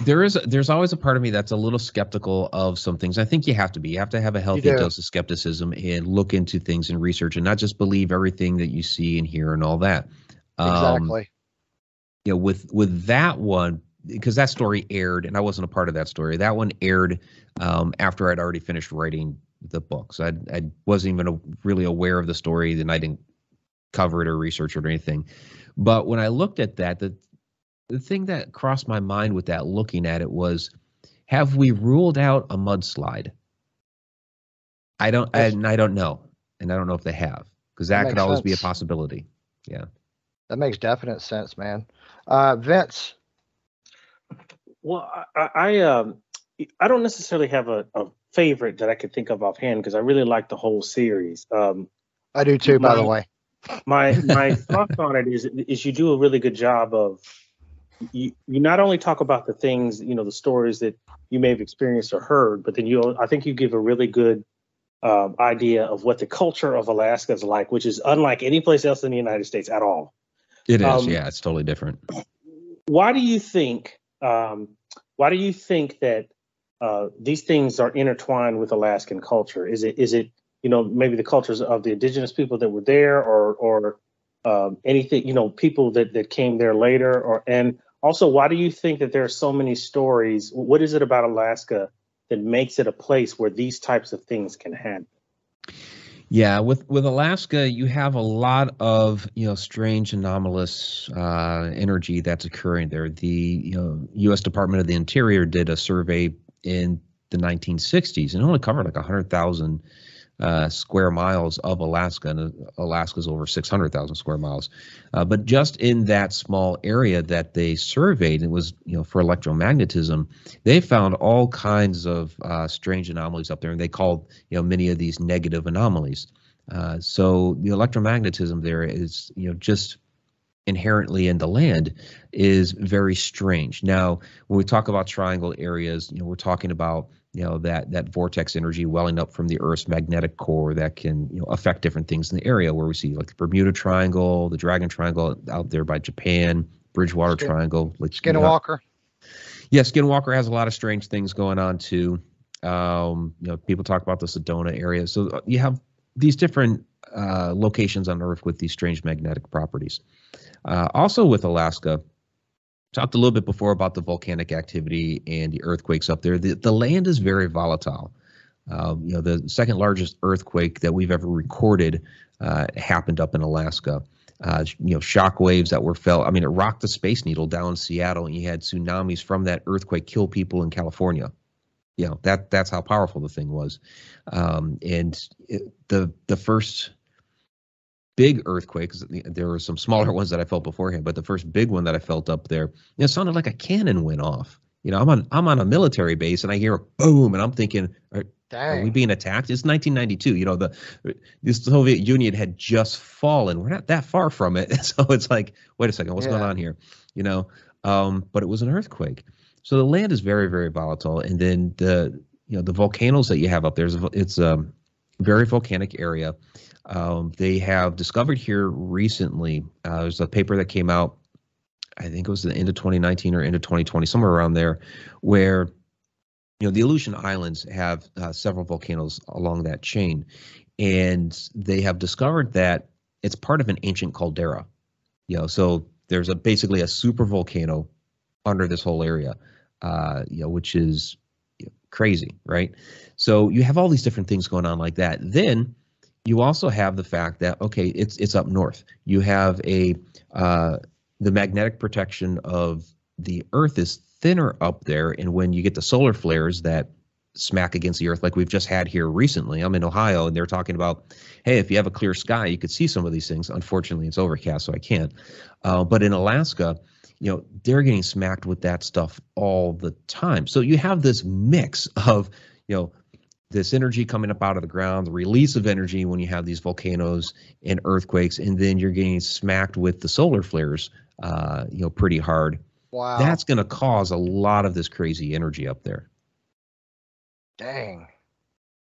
there's always a part of me that's a little skeptical of some things. I think you have to be. You have to have a healthy dose of skepticism and look into things and research, and not just believe everything that you see and hear and all that. Exactly. With that one, because that story aired, and I wasn't a part of that story. That one aired after I'd already finished writing the book, so I wasn't even really aware of the story, and I didn't cover it or research it or anything. But when I looked at that, the thing that crossed my mind with that, looking at it, was, have we ruled out a mudslide? I don't know, and I don't know if they have, because that could always be a possibility. Yeah, that makes definite sense, man. Vince. Well, I don't necessarily have a favorite that I could think of offhand, because I really like the whole series. I do too, by the way. My thoughts on it is you do a really good job of you not only talk about the things, the stories that you may have experienced or heard, but then I think you give a really good idea of what the culture of Alaska is like, which is unlike any place else in the United States at all. It is, yeah, it's totally different. Why do you think that these things are intertwined with Alaskan culture? Is it maybe the cultures of the indigenous people that were there, or anything, people that came there later, and also, why do you think that there are so many stories? What is it about Alaska that makes it a place where these types of things can happen? Yeah, with Alaska, you have a lot of strange, anomalous energy that's occurring there. The U.S. Department of the Interior did a survey in the 1960s and only covered like 100,000 square miles of Alaska, and Alaska's over 600,000 square miles. But just in that small area that they surveyed, it was for electromagnetism, they found all kinds of strange anomalies up there, and they called many of these negative anomalies. So the electromagnetism there is just inherently in the land is very strange. Now, when we talk about triangle areas, we're talking about that vortex energy welling up from the Earth's magnetic core that can affect different things in the area, where we see like the Bermuda Triangle, the Dragon Triangle out there by Japan, Bridgewater Triangle, like Skinwalker. Yeah, Skinwalker has a lot of strange things going on too. People talk about the Sedona area, so you have these different locations on Earth with these strange magnetic properties. Also with Alaska, talked a little bit before about the volcanic activity and the earthquakes up there. The land is very volatile. The second largest earthquake that we've ever recorded happened up in Alaska. Shock waves that were felt. I mean, it rocked the Space Needle down in Seattle, and you had tsunamis from that earthquake kill people in California. That's how powerful the thing was. The first big earthquakes, there were some smaller ones that I felt beforehand, but the first big one that I felt up there, it sounded like a cannon went off. I'm on a military base, and I hear a boom, and I'm thinking, are we being attacked? It's 1992. The Soviet Union had just fallen. We're not that far from it, so it's like, wait a second, what's going on here? But it was an earthquake. So the land is very, very volatile, and then the volcanoes that you have up there, it's a very volcanic area. They have discovered here recently, there's a paper that came out I think it was the end of 2019 or end of 2020, somewhere around there, where the Aleutian Islands have several volcanoes along that chain, and they have discovered that it's part of an ancient caldera. So there's basically a super volcano under this whole area, which is crazy, right? So you have all these different things going on like that. Then you also have the fact that, okay, it's up north. You have the magnetic protection of the Earth is thinner up there, and when you get the solar flares that smack against the Earth, like we've just had here recently, I'm in Ohio, and they're talking about, hey, if you have a clear sky, you could see some of these things. Unfortunately, it's overcast, so I can't. But in Alaska, they're getting smacked with that stuff all the time. So you have this mix of, this energy coming up out of the ground, the release of energy when you have these volcanoes and earthquakes, and then you're getting smacked with the solar flares, pretty hard. Wow. That's going to cause a lot of this crazy energy up there. Dang.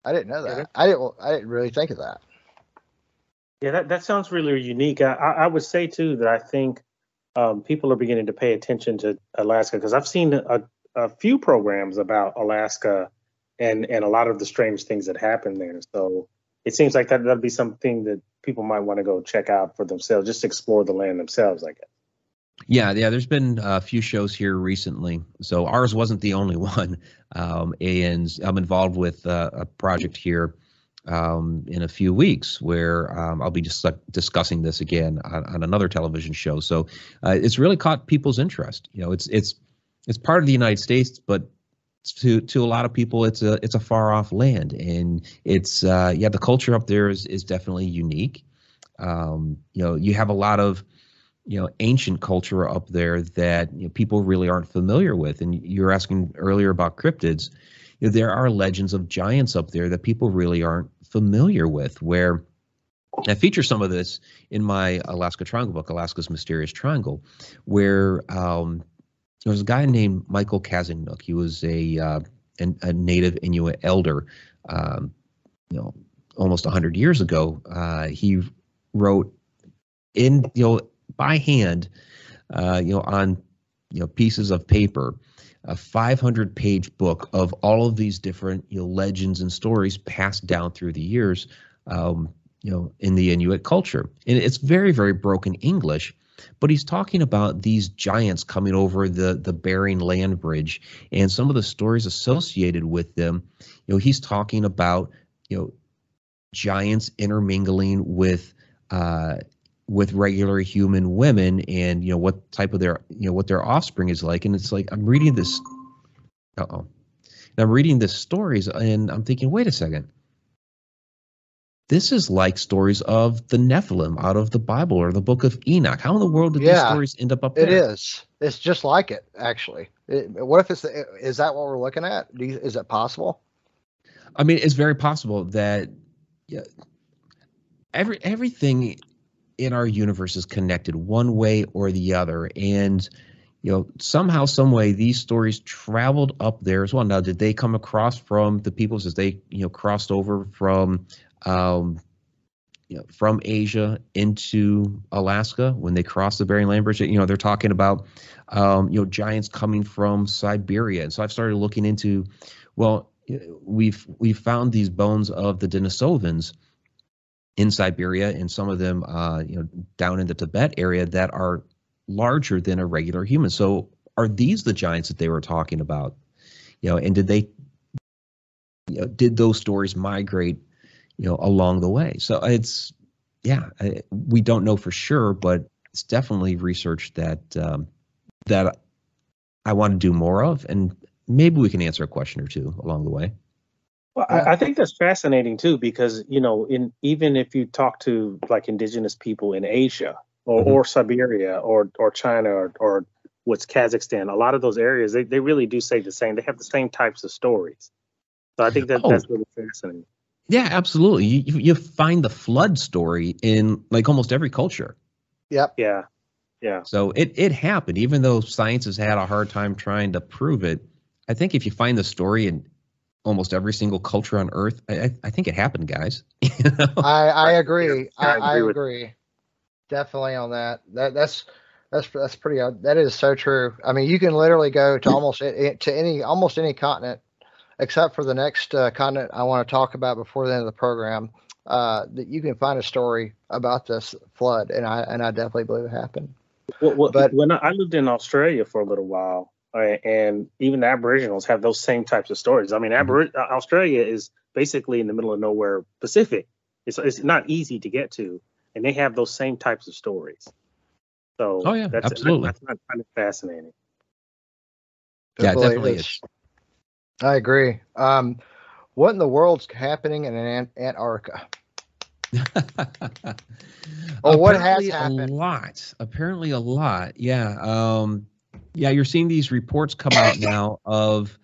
I didn't know that. I didn't really think of that. Yeah, that sounds really unique. I would say, too, that I think people are beginning to pay attention to Alaska, because I've seen a few programs about Alaska and a lot of the strange things that happen there. So it seems like that'll be something that people might want to go check out for themselves, just explore the land themselves, I guess. Yeah. There's been a few shows here recently. So ours wasn't the only one. And I'm involved with a project here in a few weeks where I'll be discussing this again on another television show. So it's really caught people's interest. It's part of the United States, but to a lot of people, it's a far off land, and it's the culture up there is definitely unique. You have a lot of ancient culture up there that people really aren't familiar with. And you were asking earlier about cryptids. There are legends of giants up there that people really aren't familiar with, where I feature some of this in my Alaska Triangle book, Alaska's Mysterious Triangle, where there was a guy named Michael Kazanuk. He was a native Inuit elder, almost 100 years ago. He wrote by hand, on pieces of paper, a 500-page book of all of these different legends and stories passed down through the years, in the Inuit culture. And it's very, very broken English, but he's talking about these giants coming over the Bering Land Bridge and some of the stories associated with them. He's talking about giants intermingling with regular human women, and what type of what their offspring is like. And it's like, I'm reading this. I'm reading this stories, and I'm thinking, wait a second. This is like stories of the Nephilim out of the Bible or the Book of Enoch. How in the world did these stories end up there? It is. It's just like it, actually. What if is that what we're looking at? Is it possible? I mean, it's very possible that everything in our universe is connected one way or the other. And, somehow, some way, these stories traveled up there as well. Now, did they come across from the peoples as they, crossed over from Asia into Alaska when they crossed the Bering Land Bridge? They're talking about, giants coming from Siberia. And so I've started looking into, we've found these bones of the Denisovans in Siberia, and some of them, down in the Tibet area that are larger than a regular human. So are these the giants that they were talking about? And did they, did those stories migrate, along the way? So it's, we don't know for sure, but it's definitely research that I want to do more of, and maybe we can answer a question or two along the way. Well, I think that's fascinating too, because even if you talk to like indigenous people in Asia or Siberia or China or what's Kazakhstan, a lot of those areas they really do say the same. They have the same types of stories. So I think that's really fascinating. Yeah, absolutely. You find the flood story in like almost every culture. Yep. Yeah. So it happened, even though science has had a hard time trying to prove it. I think if you find the story in almost every single culture on Earth, I think it happened, guys. I agree. I agree. Definitely on that. That's pretty. That is so true. I mean, you can literally go to almost any continent, except for the next continent I want to talk about before the end of the program. That you can find a story about this flood, and I definitely believe it happened. But when I lived in Australia for a little while, and even the Aboriginals have those same types of stories. I mean, Australia is basically in the middle of nowhere Pacific. It's not easy to get to, and they have those same types of stories. So Oh yeah, absolutely. That's kind of fascinating. Yeah, it definitely is. I agree. What in the world's happening in Antarctica? Or what has happened? Apparently a lot. Yeah. Yeah, you're seeing these reports come out now of,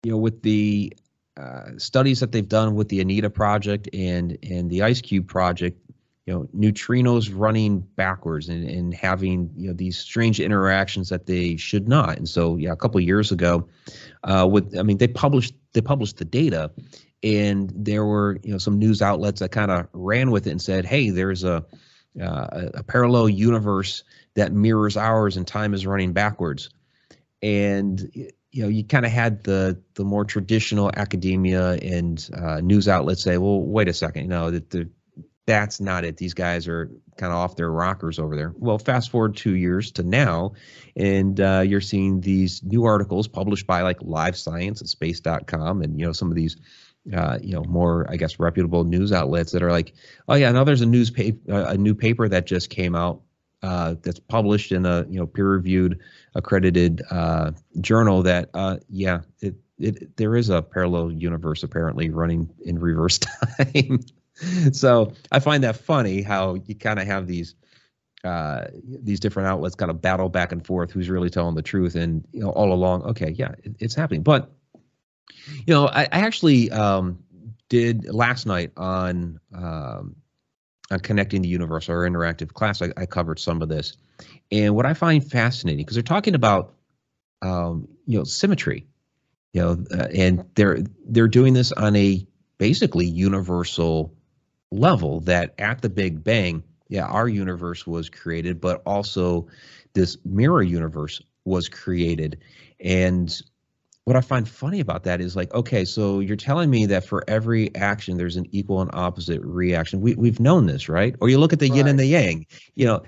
with the studies that they've done with the Anita project and the Ice Cube project, neutrinos running backwards and having, these strange interactions that they should not. And so, yeah, a couple of years ago, they published the data, and there were, some news outlets that kind of ran with it and said, hey, there's a parallel universe that mirrors ours and time is running backwards. And, you kind of had the more traditional academia and news outlets say, well, wait a second, that's not it. These guys are kind of off their rockers over there. Well, fast forward 2 years to now, and you're seeing these new articles published by like Live Science and Space.com and, some of these, more, I guess, reputable news outlets that are like, oh yeah, now there's a new paper that just came out that's published in a, peer-reviewed, accredited journal that, there is a parallel universe apparently running in reverse time. So I find that funny how you kind of have these different outlets kind of battle back and forth who's really telling the truth, and all along, okay, yeah, it's happening. But I actually did last night on Connecting the Universe, our interactive class. I covered some of this, and what I find fascinating, because they're talking about symmetry, and they're doing this on a basically universal level, that at the Big Bang, our universe was created, but also this mirror universe was created. And what I find funny about that is like, okay, so you're telling me that for every action, there's an equal and opposite reaction. We've known this, right? Or you look at the yin and the yang,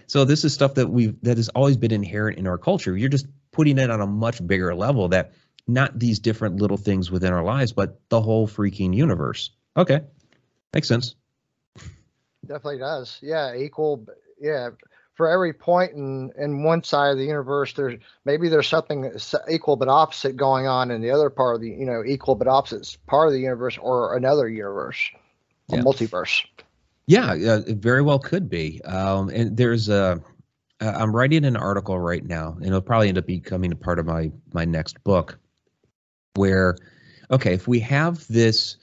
so this is stuff that has always been inherent in our culture. You're just putting it on a much bigger level, that not these different little things within our lives, but the whole freaking universe. Okay. Makes sense. Definitely does. Yeah, equal. Yeah, for every point in one side of the universe, there's something equal but opposite going on in the other part of the equal but opposite part of the universe, or another universe, a multiverse. Yeah, it very well could be. And there's I'm writing an article right now, and it'll probably end up becoming a part of my next book, where, okay, if we have this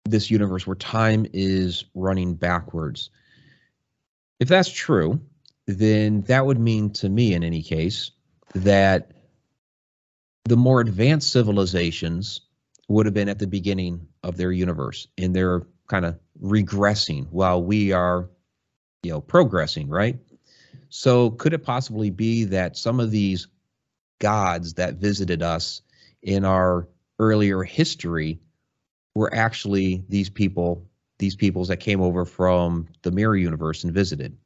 this universe where time is running backwards, if that's true, then that would mean to me, in any case, that the more advanced civilizations would have been at the beginning of their universe, and they're kind of regressing while we are, progressing, right? So could it possibly be that some of these gods that visited us in our earlier history were actually these peoples that came over from the mirror universe and visited?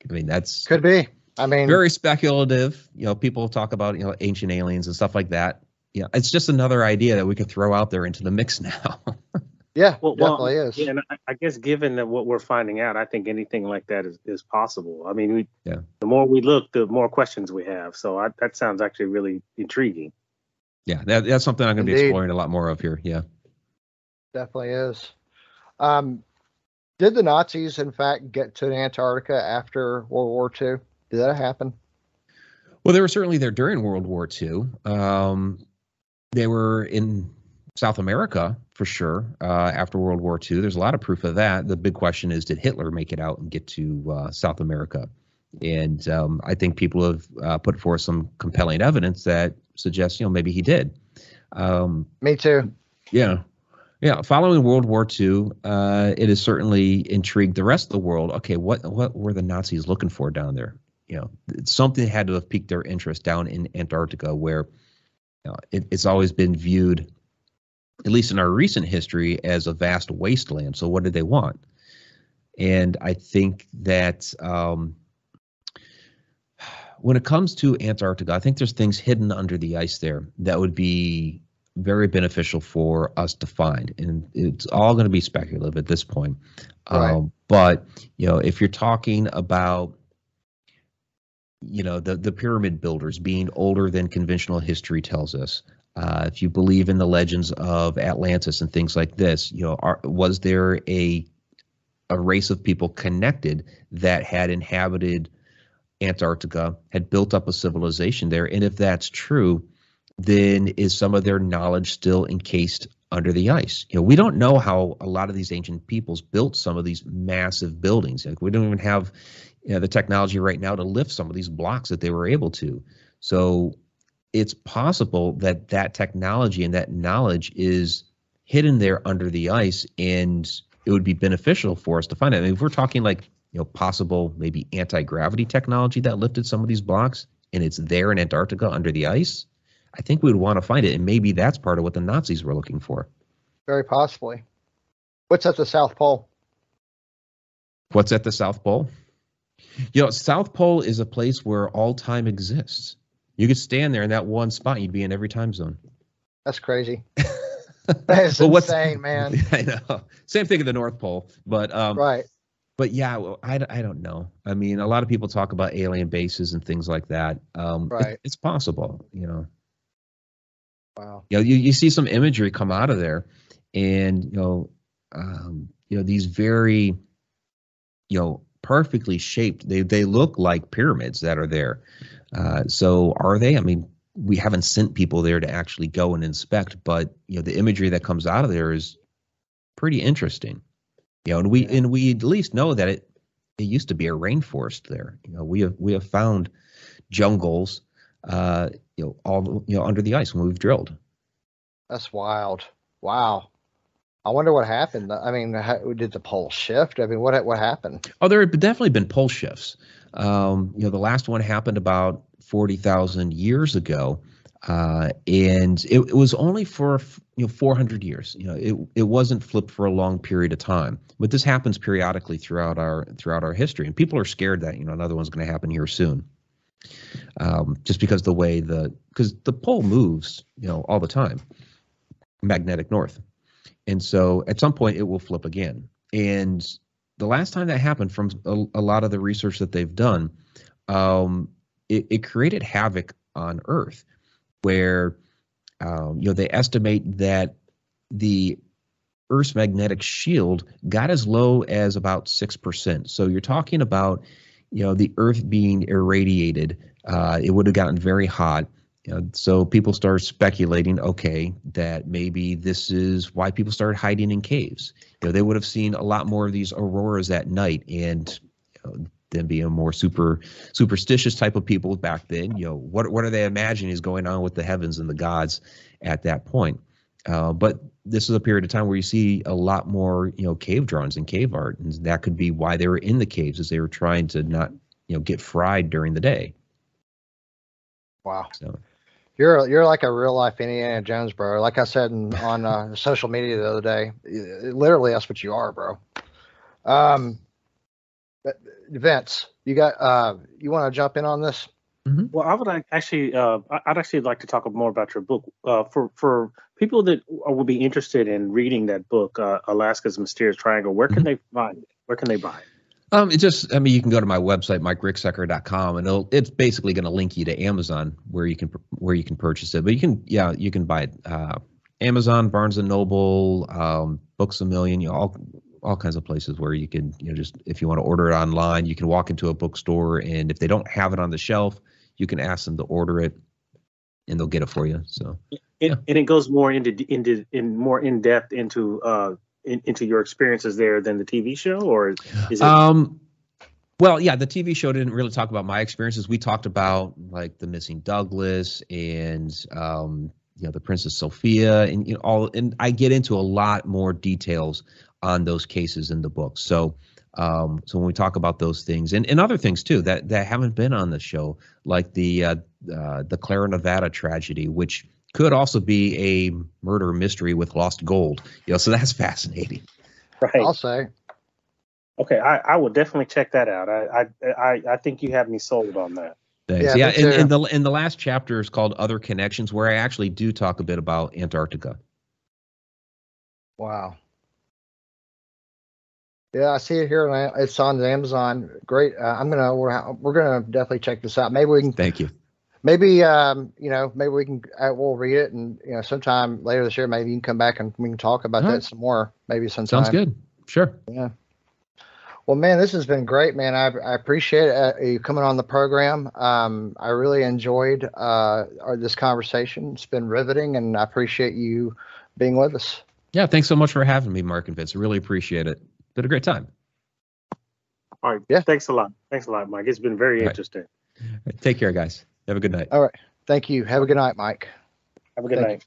I mean, that's could be. I mean, very speculative. People talk about, ancient aliens and stuff like that. It's just another idea that we could throw out there into the mix now. Yeah, definitely is. Yeah, and I guess given that what we're finding out, I think anything like that is possible. I mean, the more we look, the more questions we have. So that sounds actually really intriguing. Yeah, that's something I'm going to be exploring a lot more of here. Yeah, definitely is. Did the Nazis, in fact, get to Antarctica after World War II? Did that happen? Well, they were certainly there during World War II. They were in South America for sure after World War II. There's a lot of proof of that. The big question is, did Hitler make it out and get to South America? And I think people have put forth some compelling evidence that suggests, maybe he did. Me too. Yeah. Yeah, following World War II, it has certainly intrigued the rest of the world. Okay, what were the Nazis looking for down there? Something had to have piqued their interest down in Antarctica, where it's always been viewed, at least in our recent history, as a vast wasteland. So what did they want? And I think that when it comes to Antarctica, I think there's things hidden under the ice there that would be very beneficial for us to find. And it's all going to be speculative at this point. Right. But, if you're talking about, the pyramid builders being older than conventional history tells us, if you believe in the legends of Atlantis and things like this, was there a race of people connected that had inhabited Antarctica, had built up a civilization there? And if that's true, then is some of their knowledge still encased under the ice? We don't know how a lot of these ancient peoples built some of these massive buildings. Like, we don't even have the technology right now to lift some of these blocks that they were able to. So it's possible that that technology and that knowledge is hidden there under the ice, and it would be beneficial for us to find it. I mean, if we're talking like, possible maybe anti-gravity technology that lifted some of these blocks, and it's there in Antarctica under the ice, I think we would want to find it, and maybe that's part of what the Nazis were looking for. Very possibly. What's at the South Pole? What's at the South Pole? South Pole is a place where all time exists. You could stand there in that one spot, and you'd be in every time zone. That's crazy. That is insane, man. I know. Same thing at the North Pole, but right. But yeah, well, I don't know. I mean, a lot of people talk about alien bases and things like that. Right. It's possible, Wow. You see some imagery come out of there, and these very, perfectly shaped. They look like pyramids that are there. So are they? I mean, we haven't sent people there to actually go and inspect, but the imagery that comes out of there is pretty interesting. And we at least know that it used to be a rainforest there. We have found jungles, all under the ice when we've drilled. That's wild. Wow. I wonder what happened. I mean, did the pole shift? I mean, what happened? Oh, there have definitely been pole shifts. The last one happened about 40,000 years ago. And it was only for 400 years. It wasn't flipped for a long period of time. But this happens periodically throughout our history, and people are scared that another one's going to happen here soon. Just because because the pole moves all the time, magnetic north, and so at some point it will flip again. And the last time that happened, from a lot of the research that they've done, it created havoc on Earth, where they estimate that the Earth's magnetic shield got as low as about 6%. So you're talking about the Earth being irradiated. It would have gotten very hot. So people started speculating, okay, that maybe this is why people started hiding in caves. They would have seen a lot more of these auroras at night, and them being more superstitious type of people back then, what are they imagining is going on with the heavens and the gods at that point? But this is a period of time where you see a lot more, cave drawings and cave art, and that could be why they were in the caves, as they were trying to not, get fried during the day. Wow. So you're like a real life Indiana Jones, bro. Like I said on social media the other day, literally that's what you are, bro. Vince, you want to jump in on this? Mm-hmm. Well, I would actually, I'd actually like to talk more about your book. For people that would be interested in reading that book, Alaska's Mysterious Triangle, where can they find it? Where can they buy it? You can go to my website, MikeRicksecker.com, and it's basically going to link you to Amazon where you can purchase it. But you can buy it Amazon, Barnes and Noble, Books A Million, all kinds of places where you can, just if you want to order it online, you can walk into a bookstore, and if they don't have it on the shelf, you can ask them to order it, and they'll get it for you. So, and it goes more more in depth into your experiences there than the TV show, or is it? Well, yeah, the TV show didn't really talk about my experiences. We talked about like the missing Douglas and the Princess Sophia, and all. And I get into a lot more details on those cases in the book. So, so when we talk about those things and other things too that haven't been on the show, like the Clara, Nevada tragedy, which could also be a murder mystery with lost gold. So that's fascinating. Right. I'll say. Okay, I will definitely check that out. I think you have me sold on that. Thanks. Yeah, and the last chapter is called Other Connections, where I actually do talk a bit about Antarctica. Wow. Yeah, I see it here. It's on Amazon. Great. We're gonna definitely check this out. Maybe we can. Thank you. Maybe maybe we can. We'll read it, and sometime later this year, maybe you can come back and we can talk about that some more. Maybe sometime. Sounds good. Sure. Yeah. Well, man, this has been great, man. I appreciate you coming on the program. I really enjoyed this conversation. It's been riveting, and I appreciate you being with us. Yeah, thanks so much for having me, Mark and Vince. I really appreciate it. Been a great time. All right. Yeah. Thanks a lot. Thanks a lot, Mike. It's been very interesting. All right. Take care, guys. Have a good night. All right. Thank you. Have a good night, Mike. Have a good night.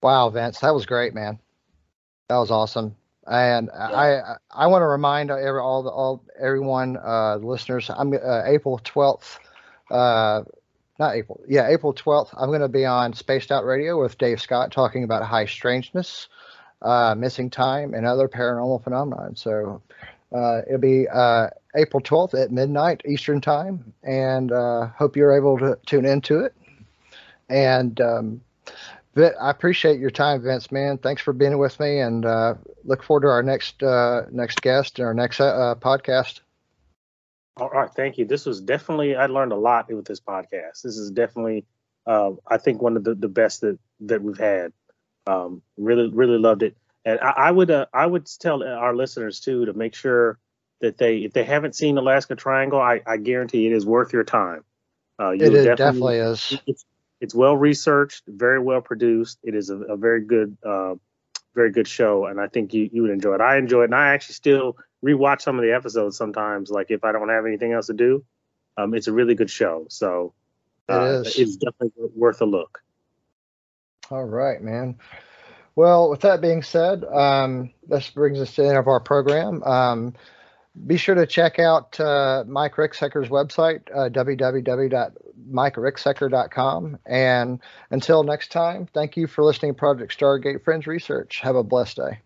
Wow, Vince, that was great, man. That was awesome. And I want to remind everyone, listeners, I'm April 12th, April 12th, I'm going to be on Spaced Out Radio with Dave Scott talking about high strangeness, missing time, and other paranormal phenomena. So it'll be April 12th at midnight Eastern time, and hope you're able to tune into it. And I appreciate your time, Vince, man. Thanks for being with me, and look forward to our next guest and our next podcast. All right, thank you. This was definitely, I learned a lot with this podcast. This is definitely, I think, one of the best that we've had. Really loved it, and I would tell our listeners too to make sure that if they haven't seen Alaskan Triangle, I guarantee it is worth your time. It definitely is. It's well researched, very well produced. It is a very good show, and I think you would enjoy it. I enjoy it, and I actually still rewatch some of the episodes sometimes, like if I don't have anything else to do. It's a really good show, so it's definitely worth a look. All right, man. Well, with that being said, this brings us to the end of our program. Be sure to check out Mike Ricksecker's website, www.mikericksecker.com. And until next time, thank you for listening to Project Stargate Fringe Research. Have a blessed day.